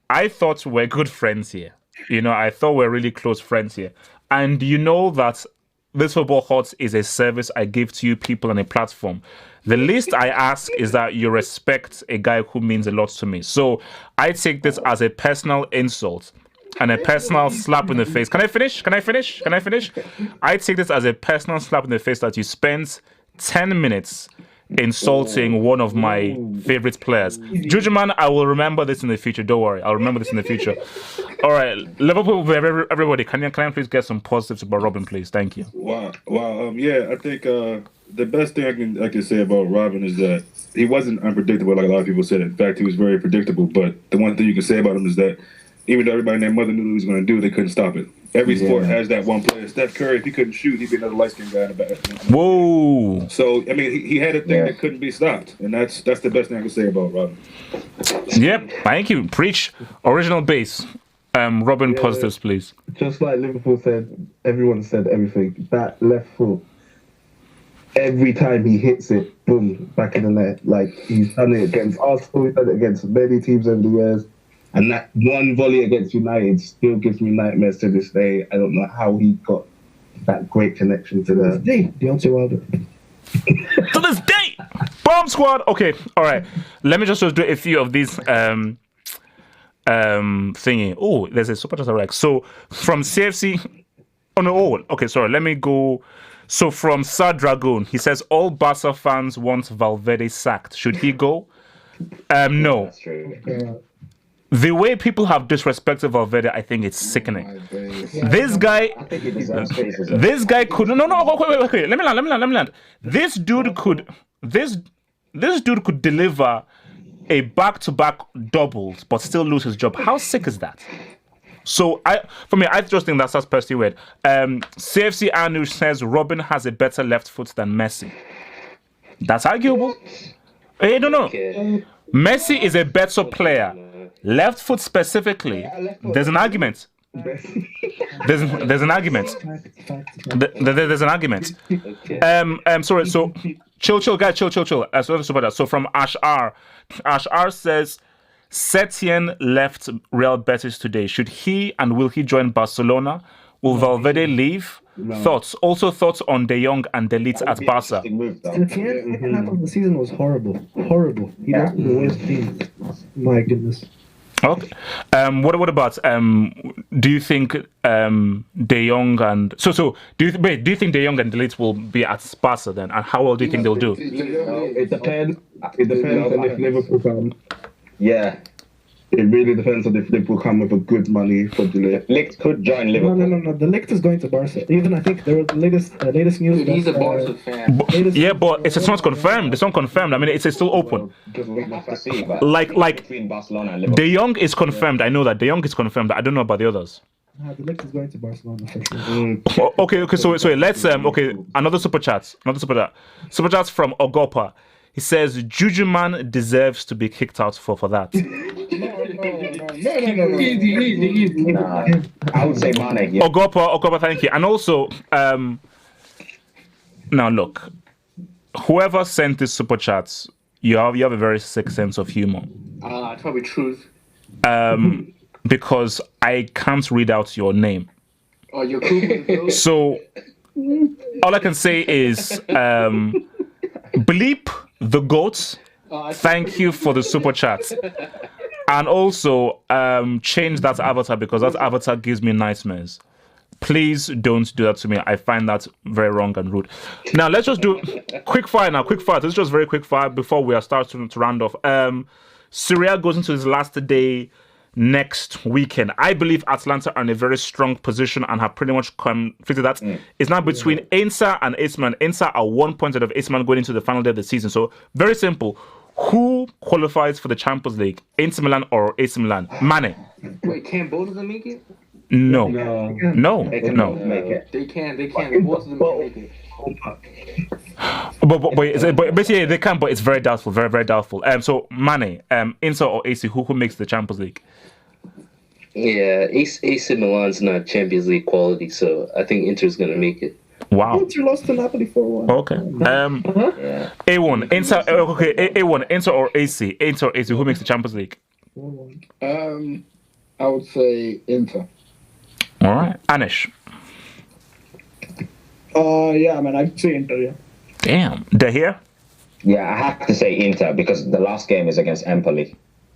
I thought we're good friends here. You know, I thought we're really close friends here. And you know that this Football Hot is a service I give to you people on a platform. The least I ask is that you respect a guy who means a lot to me. So I take this as a personal insult and a personal slap in the face. Can I finish? I take this as a personal slap in the face that you spent 10 minutes insulting one of my favorite players. Jujuman, I will remember this in the future. Don't worry. I'll remember this in the future. All right. Liverpool, everybody, can I please get some positives about Robben, please? Thank you. Wow. Yeah, I think the best thing I can say about Robben is that he wasn't unpredictable like a lot of people said. In fact, he was very predictable. But the one thing you can say about him is that even though everybody in their mother knew what he was going to do, they couldn't stop it. Every sport has that one player. Steph Curry, if he couldn't shoot, he'd be another light-skinned guy in the back. Whoa. So, I mean, he had a thing that couldn't be stopped. And that's the best thing I can say about Robben. Yep. Thank you. Preach. Original base. Robben, positives, please. Just like Liverpool said, everyone said everything. That left foot, every time he hits it, boom, back in the net. Like, he's done it against Arsenal, he's done it against many teams over the years. And that one volley against United still gives me nightmares to this day. I don't know how he got that great connection to the Deontay Wilder. To this day! Bomb squad! Okay, all right. Let me just do a few of these thingy. Oh, there's a super chat right. So from CFC. Let me go. So from Sir Dragoon, he says all Barca fans want Valverde sacked. Should he go? No. That's true. The way people have disrespected Valverde, I think it's sickening. This guy, I think he deserves spaces. this guy could wait. Let me land. This dude could deliver a back-to-back doubles, but still lose his job. How sick is that? So I just think that's personally weird. CFC Anush says Robben has a better left foot than Messi. That's arguable. Hey, no. Okay. Messi is a better player. Left foot specifically, there's an argument. There's an argument. There's an argument. Sorry. So chill, guys. Chill. So from Ash R says Setien left Real Betis today. Should he and will he join Barcelona? Will Valverde leave? Thoughts? Also thoughts on De Jong and De Ligt at Barca? The second half of the season was horrible. Horrible. He lost to the worst team. My goodness. Okay. What about do you think De Jong and so do you think De Jong and De Ligt will be at Barca then, and how well do you think they'll do? It depends. It depends on if Liverpool come. Yeah. It really depends on if Liverpool come with a good money for De Ligt. Ligt could join Liverpool. No. The Ligt is going to Barca. Even I think there was the latest news. Dude, he's a that, Barca fan. But it's not confirmed. It's not confirmed. I mean, it's still open. We have to see, but Like between Barcelona and Liverpool. De Jong is confirmed. I know that De Jong is confirmed. I don't know about the others. The Ligt is going to Barcelona for sure. Okay. So let's another super chat. Super chat from Ogopa. He says Juju Man deserves to be kicked out for that. No. Easy. Nah, I would say Mane. Yeah. Ogopa, thank you. And also, now look, whoever sent this super chats, you have a very sick sense of humor. It's probably truth. Because I can't read out your name. Oh, you're cool. So all I can say is bleep the goats. Thank you for the super chat. And also change that avatar, because that avatar gives me nightmares. Please don't do that to me. I find that very wrong and rude. Now let's just do quick fire. This is just very quick fire before we are starting to round off. Serie A goes into its last day next weekend. I believe Atalanta are in a very strong position and have pretty much completed that. It's now between Inter and AC Milan. Inter are 1 point out of AC Milan going into the final day of the season. So very simple. Who qualifies for the Champions League? Inter Milan or AC Milan? Mane. Wait, can both of them make it? No. They can both make it. They can. Both of them can make it. But basically they can, but it's very doubtful. Very, very doubtful. So Mane, Inter or AC, who makes the Champions League? Yeah, AC Milan's not Champions League quality, so I think Inter's gonna make it. Wow. Inter lost to Napoli 4-1. Okay. A1, Inter. Okay, A1, Inter or AC? Inter or AC? Who makes the Champions League? 4-1. I would say Inter. All right, Anish. Yeah, man, I'd say Inter. Yeah. Damn, they're here. Yeah, I have to say Inter because the last game is against Empoli.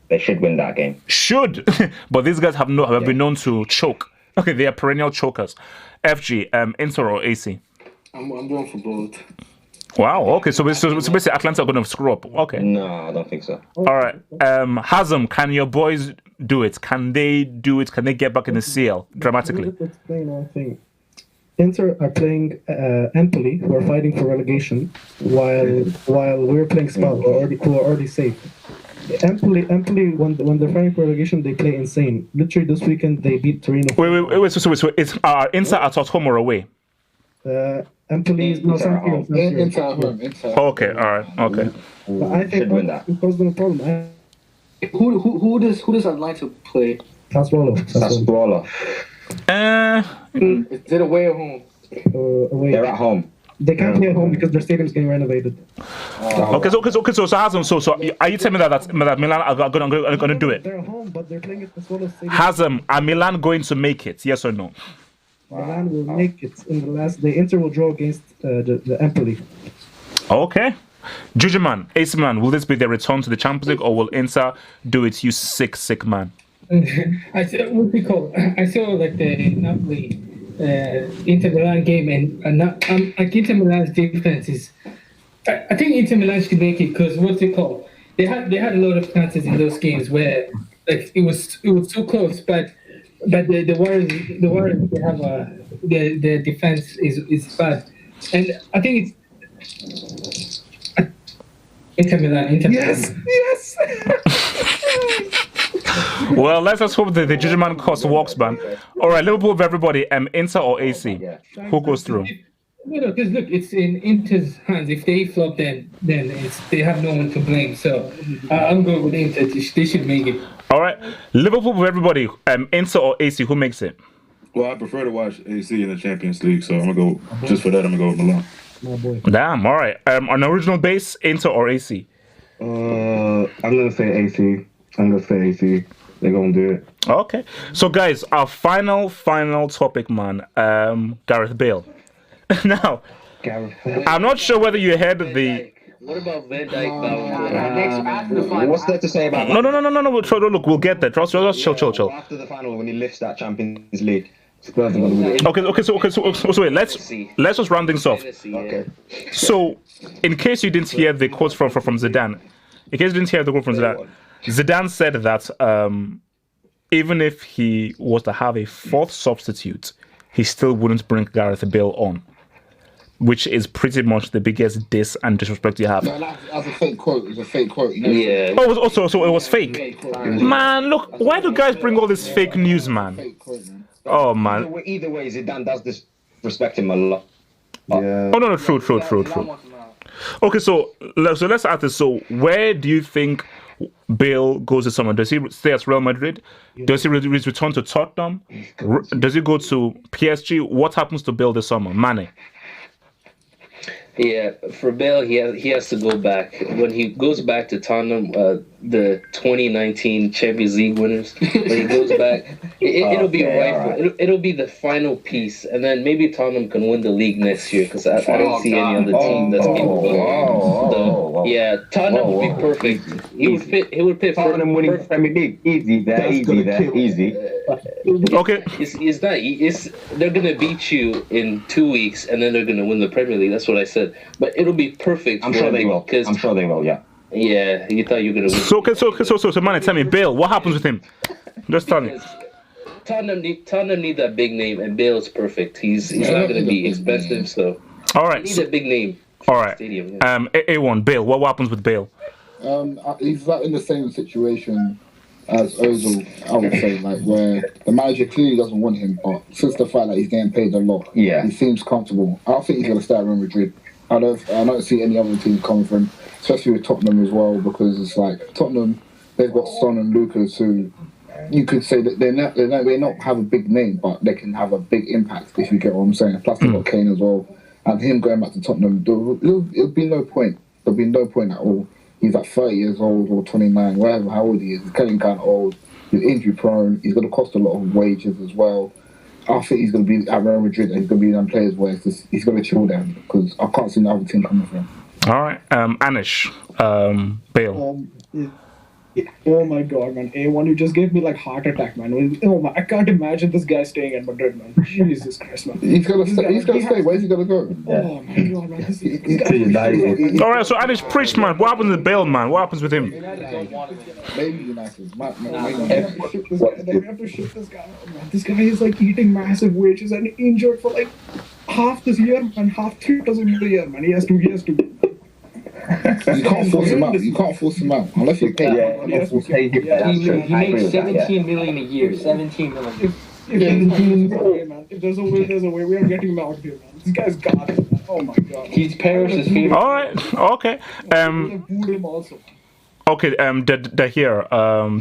They should win that game. Should, but these guys have been known to choke. Okay, they are perennial chokers. FG, Inter or AC? I'm going for both. Wow. Okay, so basically Atlanta are going to screw up. Okay. No, I don't think so. All right. Hazem, can your boys do it? Can they do it? Can they get back in the CL dramatically? Let me explain one thing. Inter are playing Empoli, who are fighting for relegation, while we're playing Spal, who are already safe. Empoli, when they're fighting for relegation, they play insane. Literally this weekend, they beat Torino. Wait. So it's Inter at home or away? Empoli is Inter at home. Okay, all right, okay. But I think it caused them a problem. Who does Atlanta play? Sassuolo. Is it away or home? Away. They're at home. They can't play at home because their stadium's getting renovated. Okay. So Hazem, so are you telling me that Milan are going to do it? They're at home, but they're playing at the Sassuolo stadium. Hazem, are Milan going to make it? Yes or no? Milan will make it in the last day. Inter will draw against the Empoli. Okay. Jujuman, AC Milan, will this be their return to the Champions League, or will Inter do it? You sick man. I saw like the Napoli Inter Milan game, and like Inter Milan's defense is. I think Inter Milan should make it because what's it called? They had a lot of chances in those games where like it was so close, but the Warriors they have their defense is bad, and I think it's Inter Milan. Yes. Well, let's just hope that the Jujuman course works, man. All right, Liverpool, everybody, Inter or AC? Who goes through? No, because look, it's in Inter's hands. If they flop, then they have no one to blame. So I'm going with Inter. They should make it. All right, Liverpool, everybody, Inter or AC? Who makes it? Well, I prefer to watch AC in the Champions League, so I'm gonna go just for that. I'm gonna go with Milan. My boy. Damn. All right. On original base, Inter or AC? I'm gonna say AC. They're gonna do it. Okay. So, guys, our final topic, man. Gareth Bale. Now, I'm not sure whether you heard the. What about Van Dijk? What's there to say about that? No. Look, we'll get there. Trust. Chill. After the final, when he lifts that Champions League. Okay. So wait. Let's just round things off. Okay. So, in case you didn't hear the quotes from Zidane, Zidane said that even if he was to have a fourth substitute, he still wouldn't bring Gareth Bale on, which is pretty much the biggest diss and disrespect you have. No, that's a fake quote. It was a fake quote. You know? Yeah. Oh, it was fake. Man, look, why do guys bring all this fake news, man? Fake quote, man. Oh man. Either way, Zidane does disrespect him a lot. Yeah. Oh no, true. Okay, so let's ask this. So where do you think Bale goes this summer? Does he stay at Real Madrid? Does he return to Tottenham? Does he go to PSG? What happens to Bale this summer? Mane. Yeah, for Bale, he has to go back. When he goes back to Tottenham, the 2019 Champions League winners, when he goes back, it'll be it'll be the final piece, and then maybe Tottenham can win the league next year because I don't see any other team that's capable. Yeah, Tottenham would be perfect. He would fit. Tottenham winning Premier League, easy. Okay. They're gonna beat you in 2 weeks, and then they're gonna win the Premier League. That's what I said. But it'll be perfect. I'm sure they will. Yeah. Yeah, you thought you were gonna win. So, man, tell me, Bale, what happens with him? Just tell me. Tottenham need that big name, and Bale's perfect. He's not gonna be expensive, so. All right. He needs a big name. All right. Stadium, yeah. A1, Bale. What happens with Bale? He's like in the same situation as Ozil, I would say, like where the manager clearly doesn't want him, but since the fact that he's getting paid a lot, he seems comfortable. I think he's gonna stay at Real Madrid. I don't see any other teams coming for him, especially with Tottenham as well, because it's like Tottenham, they've got Son and Lucas who you could say that they not have a big name, but they can have a big impact if you get what I'm saying. Plus they've got Kane as well, and him going back to Tottenham, it'll be no point. There'll be no point at all. He's like 30 years old or 29, whatever, how old he is. He's getting kind of old. He's injury prone. He's going to cost a lot of wages as well. I think he's going to be at Real Madrid and he's going to be in players where he's going to chill them because I can't see another team coming for him. All right. Anish, Bale. Oh my god, man. A1, you just gave me like heart attack, man. Oh my, I can't imagine this guy staying at Madrid, man. Jesus Christ, man. He's gonna stay. Where's he gonna go? Oh my god, man. All right, so Anish, preach, man. What happens with Bale, man? What happens with him? Maybe United. We have to ship this guy out, man. This guy is like eating massive wages and injured for like half this year and half 3 of the year, man. He has to. You can't force him out. Unless you pay. He makes 17 million a year. 17 million. If there's a way, there's a way. We are getting him out here, man. This guy's got it, man. Oh my god. He's Paris' favorite. All right. Okay. Okay. Here.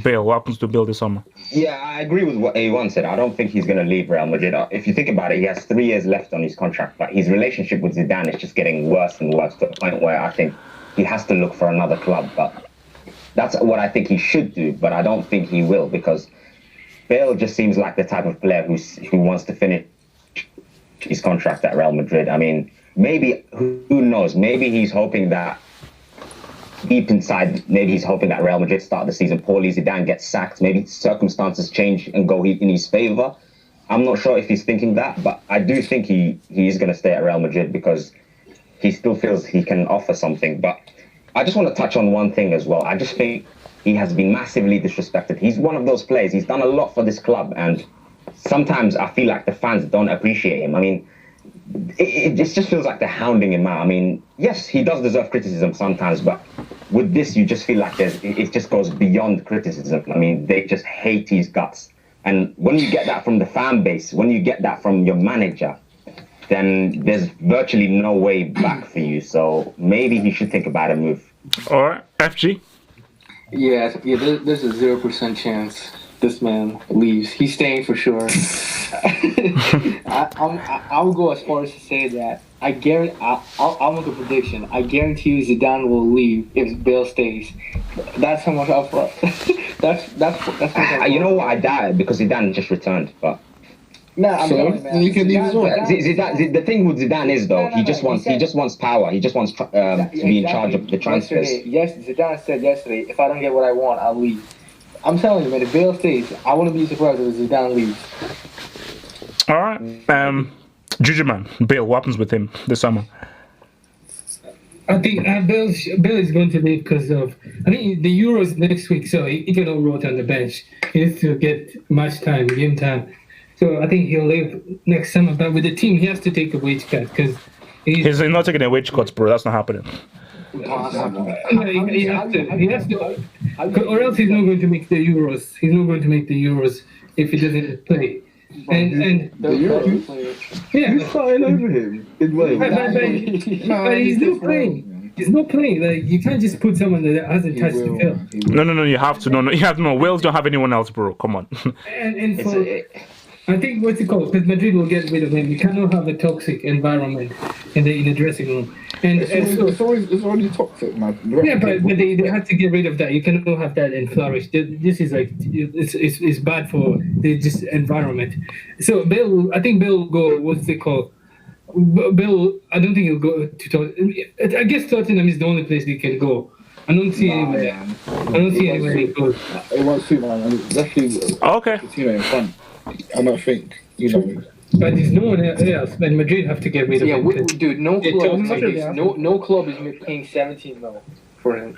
Bale. What happens to Bale this summer? Yeah, I agree with what A1 said. I don't think he's going to leave Real Madrid. If you think about it, he has 3 years left on his contract, but his relationship with Zidane is just getting worse and worse to the point where I think he has to look for another club. But that's what I think he should do, but I don't think he will because Bale just seems like the type of player who wants to finish his contract at Real Madrid. I mean, maybe, who knows, maybe he's hoping that deep inside, maybe he's hoping that Real Madrid start the season poorly, Zidane gets sacked, maybe circumstances change and go in his favour. I'm not sure if he's thinking that, but I do think he is going to stay at Real Madrid because he still feels he can offer something. But I just want to touch on one thing as well. I just think he has been massively disrespected. He's one of those players. He's done a lot for this club, and sometimes I feel like the fans don't appreciate him. I mean, it just feels like they're hounding him out. I mean, yes, he does deserve criticism sometimes, but with this, you just feel like it just goes beyond criticism. I mean, they just hate his guts. And when you get that from the fan base, when you get that from your manager, then there's virtually no way back for you. So maybe he should think about a move. All right, FG? Yeah, there's a 0% chance this man leaves. He's staying for sure. I would go as far as to say that I'll make a prediction. I guarantee you Zidane will leave if Bale stays. That's how much I'll You know what? I doubt it because Zidane just returned, but. No, I'm sorry, man. You can leave as well. Zidane, the thing with Zidane is though, he just wants power. He just wants to be in charge of the transfers. Zidane said yesterday, if I don't get what I want, I'll leave. I'm telling you, man, if Bale stays, I wouldn't be surprised if Zidane leaves. All right. Juju man, Bale, what happens with him this summer? I think Bale is going to leave because of, I think the Euros next week, so he cannot rot on the bench. He needs to get match time, game time. So I think he'll leave next summer. But with the team, he has to take a wage cut because he's not taking a wage cut, bro. That's not happening. He has to, or else he's not going to make the Euros. He's not going to make the Euros if he doesn't play. And the Euros? Yeah, you're starting over him in Wales. But he's not playing. He's not playing. Like, you can't just put someone that hasn't touched the field. No. You have to. No. You have to. No. Wales don't have anyone else, bro. Come on. And for, I think what's it called? Because Madrid will get rid of him. You cannot have a toxic environment in the dressing room. And it's already toxic, man. Yeah, but they had to get rid of that. You cannot have that and flourish. This is like it's bad for the just environment. So I think Bale will go. What's it called? Bale, I don't think he'll go to Tottenham. I guess Tottenham is the only place he can go. I don't see anywhere. I don't see anywhere he goes. It won't suit, man. Especially okay. In front. I don't think, But there's no one else. And Madrid have to get rid of him. Dude, no club is paying 17 mil for him.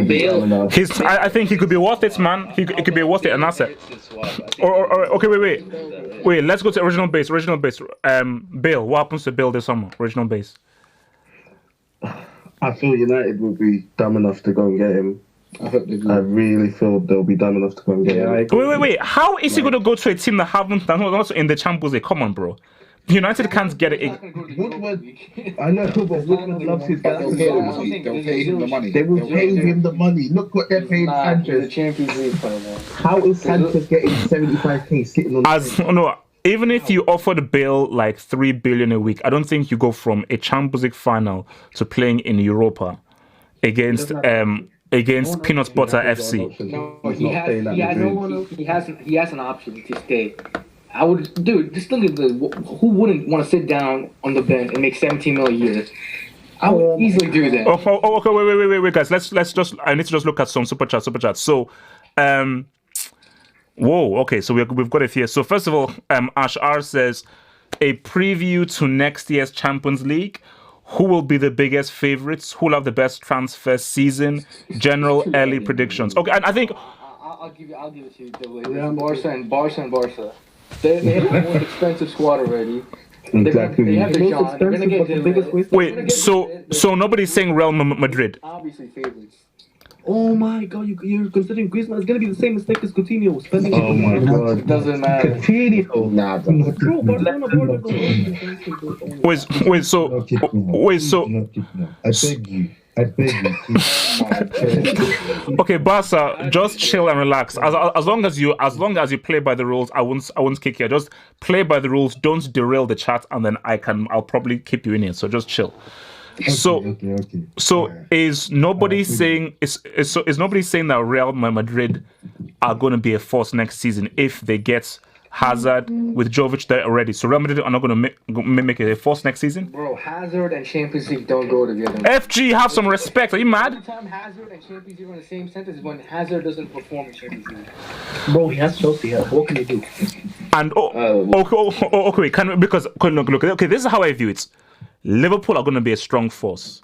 Bale. I think he could be worth it, man. He could be worth it, an asset. Or okay, wait. Let's go to original base. Bale. What happens to Bale this summer? Original base. I feel United will be dumb enough to go and get him. I really feel they'll be dumb enough to go and get him. Wait. How is he going to go to a team that haven't done also in the Champions League? Come on, bro. United can't get it. I know, but Woodward loves his guys. They'll pay him the money. They will pay him the money. Look what they're paying Sanchez. The Champions League player, man. How is Sanchez getting 75k sitting on even if you offered Bale like 3 billion a week, I don't think you go from a Champions League final to playing in Europa against Peanut Butter FC. No, he has an option to stay. I would, dude. Just look at who wouldn't want to sit down on the bench and make 17 million a year. I would easily do that. Okay, wait, guys. Let's just. I need to just look at some super chat. So, whoa. Okay, so we've got it here. So first of all, Ash R says a preview to next year's Champions League. Who will be the biggest favorites? Who will have the best transfer season? General early predictions. Okay, and I think I'll give it to you. Barca and Barca. They have the most expensive squad already. Exactly. They have the John. They're gonna get the biggest. Wait, so nobody's saying Real Madrid. Obviously favorites. Oh my God! You're considering Griezmann is gonna be the same mistake as Coutinho spending. Oh my God! It doesn't matter. Coutinho. Nah. Bro, Barcelona border Wait. So. I beg you. Okay, Barca, just chill and relax. As long as you play by the rules, I won't kick you. Just play by the rules. Don't derail the chat, and then I'll probably keep you in here. So just chill. Okay. So is nobody saying nobody saying that Real Madrid are going to be a force next season if they get Hazard with Jovic there already? So Real Madrid are not going to make it a force next season? Bro, Hazard and Champions League don't go together. FG, have some respect. Are you mad? The time Hazard and Champions League are in the same sentence is when Hazard doesn't perform in Champions League. Bro, he has Chelsea. What can he do? And okay, look, this is how I view it. Liverpool are going to be a strong force.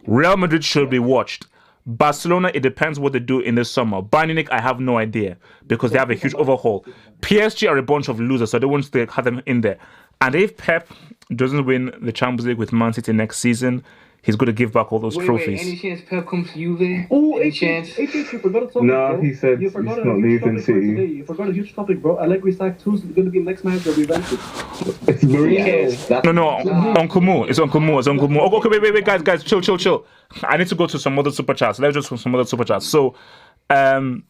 Real Madrid should be watched. Barcelona, it depends what they do in the summer. Bayern Munich, I have no idea because they have a huge overhaul. PSG are a bunch of losers, so I don't want to have them in there. And if Pep doesn't win the Champions League with Man City next season, he's going to give back all those trophies. Any chance Pep comes to Juve? Oh, any chance? You forgot a topic, No, he said he's not leaving City. You forgot a huge topic, bro. Allegri sacked. Who's going to be next manager of Juventus? It's Mourinho. No, Uncle Mo. It's Uncle Mo. Okay, wait, guys, chill. I need to go to some other super chats. Let's just go to some other super chats. So, from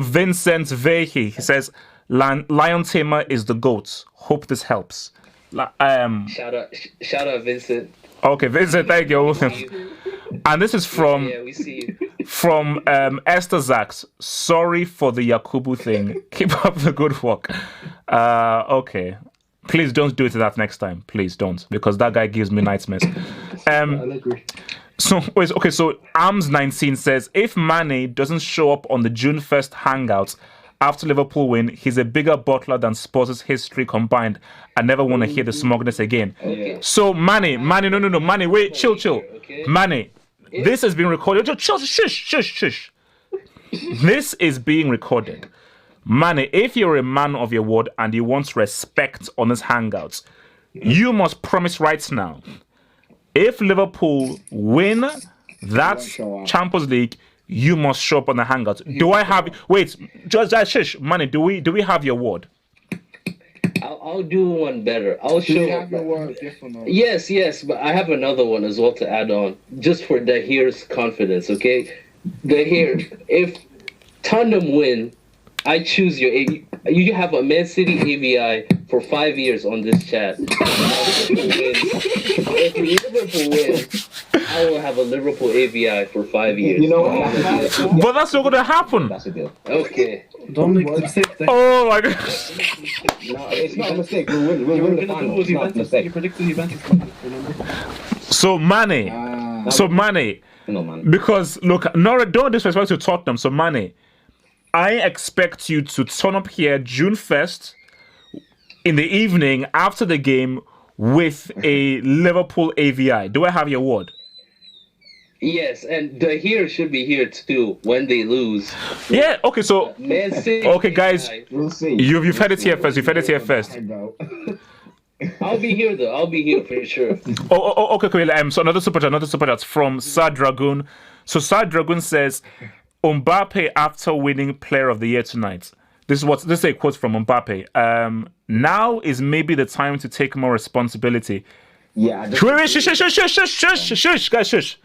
Vincent Vehi, he says, Lion Tamer is the GOAT. Hope this helps. Shout out, Vincent. Okay, Vincent, thank you. And this is from Yeah, we see you. From Esther Zaks, sorry for the Yakubu thing. Keep up the good work. Okay. Please don't do it that next time. Please don't, because that guy gives me nightmares. So Arms19 says, if Mane doesn't show up on the June 1st Hangouts after Liverpool win, he's a bigger butler than Spurs' history combined. I never want to hear the smugness again. Okay. So Mane, no. Mane, wait, chill. Okay. Mane, this is being recorded. Chill, shush. This is being recorded. Mane, if you're a man of your word and you want respect on this Hangouts, you must promise right now, if Liverpool win that Champions League, you must show up on the Hangouts. Do I have... Wait, just shush, Mane, do we have your word? I'll do one better. I'll show... You have your word different. Yes, but I have another one as well to add on, just for Dahir's confidence, okay? Dahir, if Tottenham win, I choose your... You have a Man City AVI for 5 years on this chat. If Liverpool wins, I will have a Liverpool AVI for 5 years. You know what? But that's not going to happen. That's a deal. Okay. Don't make a mistake. Oh my God. No, it's not a mistake. We'll win the final. It's not a mistake. You predicted Juventus. So Mane, No, man. because look, don't disrespect to Tottenham. So Mane, I expect you to turn up here June 1st in the evening after the game with a Liverpool AVI. Do I have your word? Yes, and Dahir should be here too when they lose. Yeah, okay, so... Man City, okay, guys, We'll see. you've heard it here first. I'll be here though. I'll be here for sure. Okay. So another super chat from Sad Dragoon. So Sad Dragoon says, Mbappé after winning Player of the Year tonight. This is a quote from Mbappé. Now is maybe the time to take more responsibility. Yeah. Wait, shush, guys, shush.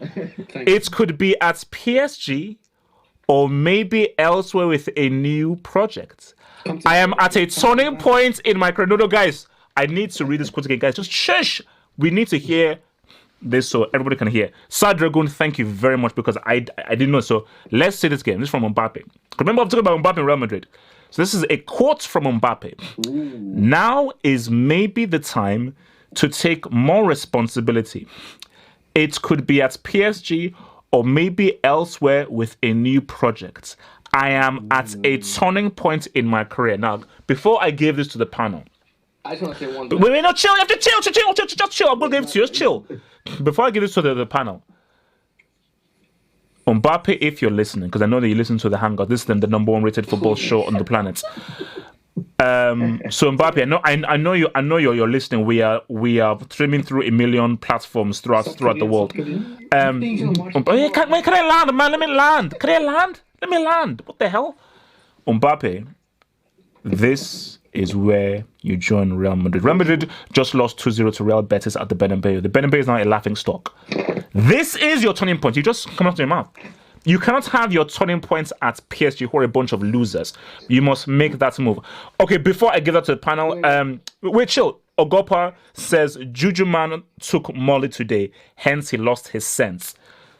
It could be at PSG or maybe elsewhere with a new project. I am at a turning point in my career. No, guys, I need to read this quote again, guys. Just shush. We need to hear this so everybody can hear. Sad Dragoon, thank you very much because I didn't know. So let's see this game. This is from Mbappé. Remember, I'm talking about Mbappé in Real Madrid. So this is a quote from Mbappé. Ooh. Now is maybe the time to take more responsibility. It could be at PSG or maybe elsewhere with a new project. I am at a turning point in my career. Now, before I give this to the panel, I just want to say one thing. Wait, no, chill. You have to chill. Just chill. I'm going to give it to you. Just chill. Before I give this to the panel, Mbappé, if you're listening, because I know that you listen to the Hangout, this is the number one rated football show on the planet. So Mbappé, I know you're listening. We are streaming through 1 million platforms throughout the world. Can I land, man? Let me land. Let me land. What the hell? Mbappé, this is where you join Real Madrid. Real Madrid just lost 2-0 to Real Betis at the Bernabeu. The Bernabeu is now a laughing stock. This is your turning point. You just come out of your mouth. You cannot have your turning points at PSG, who are a bunch of losers. You must make that move. Okay, before I give that to the panel, wait, chill. Ogopa says Juju Man took Molly today, hence he lost his sense.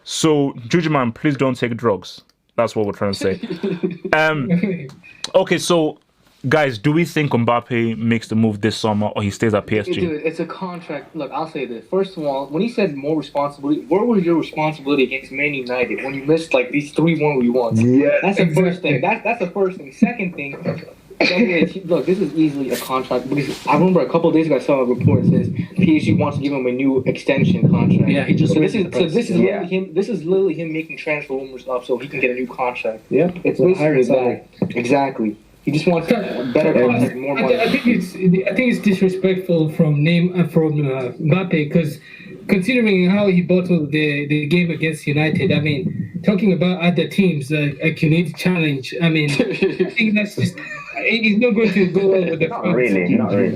So, Juju Man, please don't take drugs. That's what we're trying to say. Okay, so guys, do we think Mbappé makes the move this summer or he stays at PSG? Dude, it's a contract. Look, I'll say this. First of all, when he said more responsibility, where was your responsibility against Man United when you missed like these 3-1 we won? Yeah, that's the first thing. That's the first thing. Second thing, look, this is easily a contract because I remember a couple of days ago I saw a report that says PSG wants to give him a new extension contract. Yeah, he just this is literally him making transfer rumors up so he can get a new contract. Yeah, it's basically that. Exactly. He just wants a better contract, more money. I think it's disrespectful from Mbappé because considering how he bottled the game against United, I mean, talking about other teams like you need to challenge. I mean, I think that's just. It's not going to go well with the fans. Not really. No, I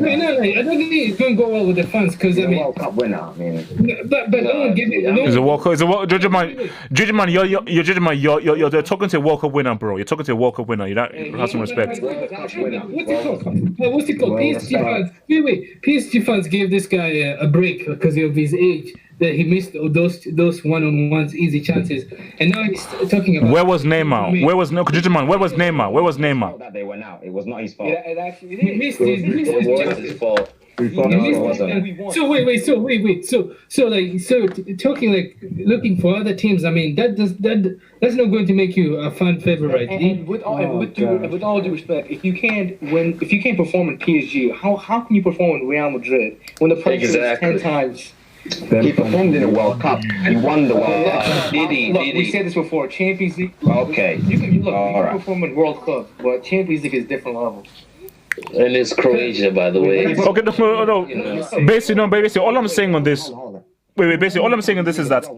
don't think it's going to go well with the fans because I mean, World Cup winner. I mean, but no one gives it. It's a World Cup. You're talking to a World Cup winner, bro. You're talking to a World Cup winner. You don't have some respect. What's it called? PSG fans. Wait. PSG fans gave this guy a break because of his age. that he missed those one-on-ones, easy chances, and now he's talking about. Where was Neymar? Where was Neymar? Where was Neymar? Where was Neymar? That they went out. It was not his fault. It actually He missed his chances. His fault. So talking like looking for other teams. I mean, that's not going to make you a fan favorite. And with all due respect, if you can't perform in PSG, how can you perform in Real Madrid when the pressure is 10 times? He performed in a World Cup. He won the World Cup. Look, we said this before. Champions League. Okay. You can perform in World Cup, but Champions League is a different level. And it's Croatia, by the way. Okay, no. Basically, all I'm saying on this. Wait. Basically, all I'm saying on this is that. Are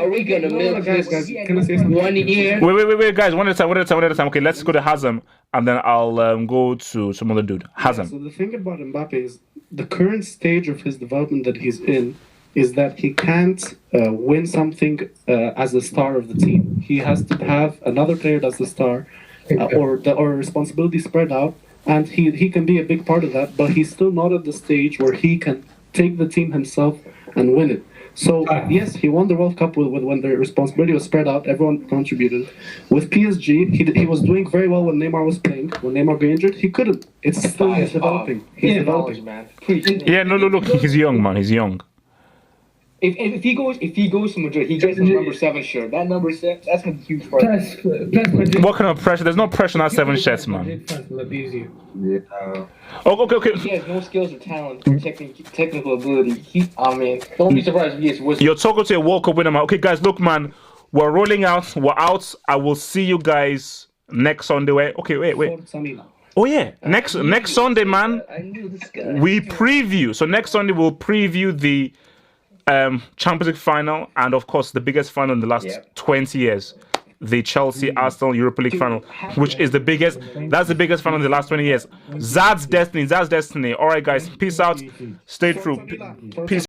we gonna milk this 1 year? Wait, guys, one at a time. Okay, let's go to Hazem, and then I'll go to some other dude. Hazem. So the thing about Mbappe is the current stage of his development that he's in is that he can't win something as the star of the team. He has to have another player that's the star. Or responsibility spread out, and he can be a big part of that, but he's still not at the stage where he can take the team himself and win it. So yes, he won the World Cup with when the responsibility was spread out, everyone contributed. With PSG, he was doing very well when Neymar was playing. When Neymar got injured, he couldn't. It's still he's developing. He's developing, man. Yeah, no, look, he's young, man. He's young. If he goes to Madrid, he gets his number 7 shirt. That number 7, that's gonna be huge for him. What kind of pressure? There's no pressure on that 7 shirts, man. Okay. He has no skills or talent, or technical ability. Don't be surprised if he gets worse. You're talking to a World Cup winner, man. Okay, guys, look, man. We're rolling out. We're out. I will see you guys next Sunday. Wait. Oh yeah, next Sunday, man. We preview. So next Sunday we'll preview the Champions League final, and of course the biggest final in the last 20 years, the Chelsea Arsenal Europa League final, which is the biggest. That's the biggest final in the last 20 years. Zad's destiny. All right, guys, peace out. Stay true. Peace.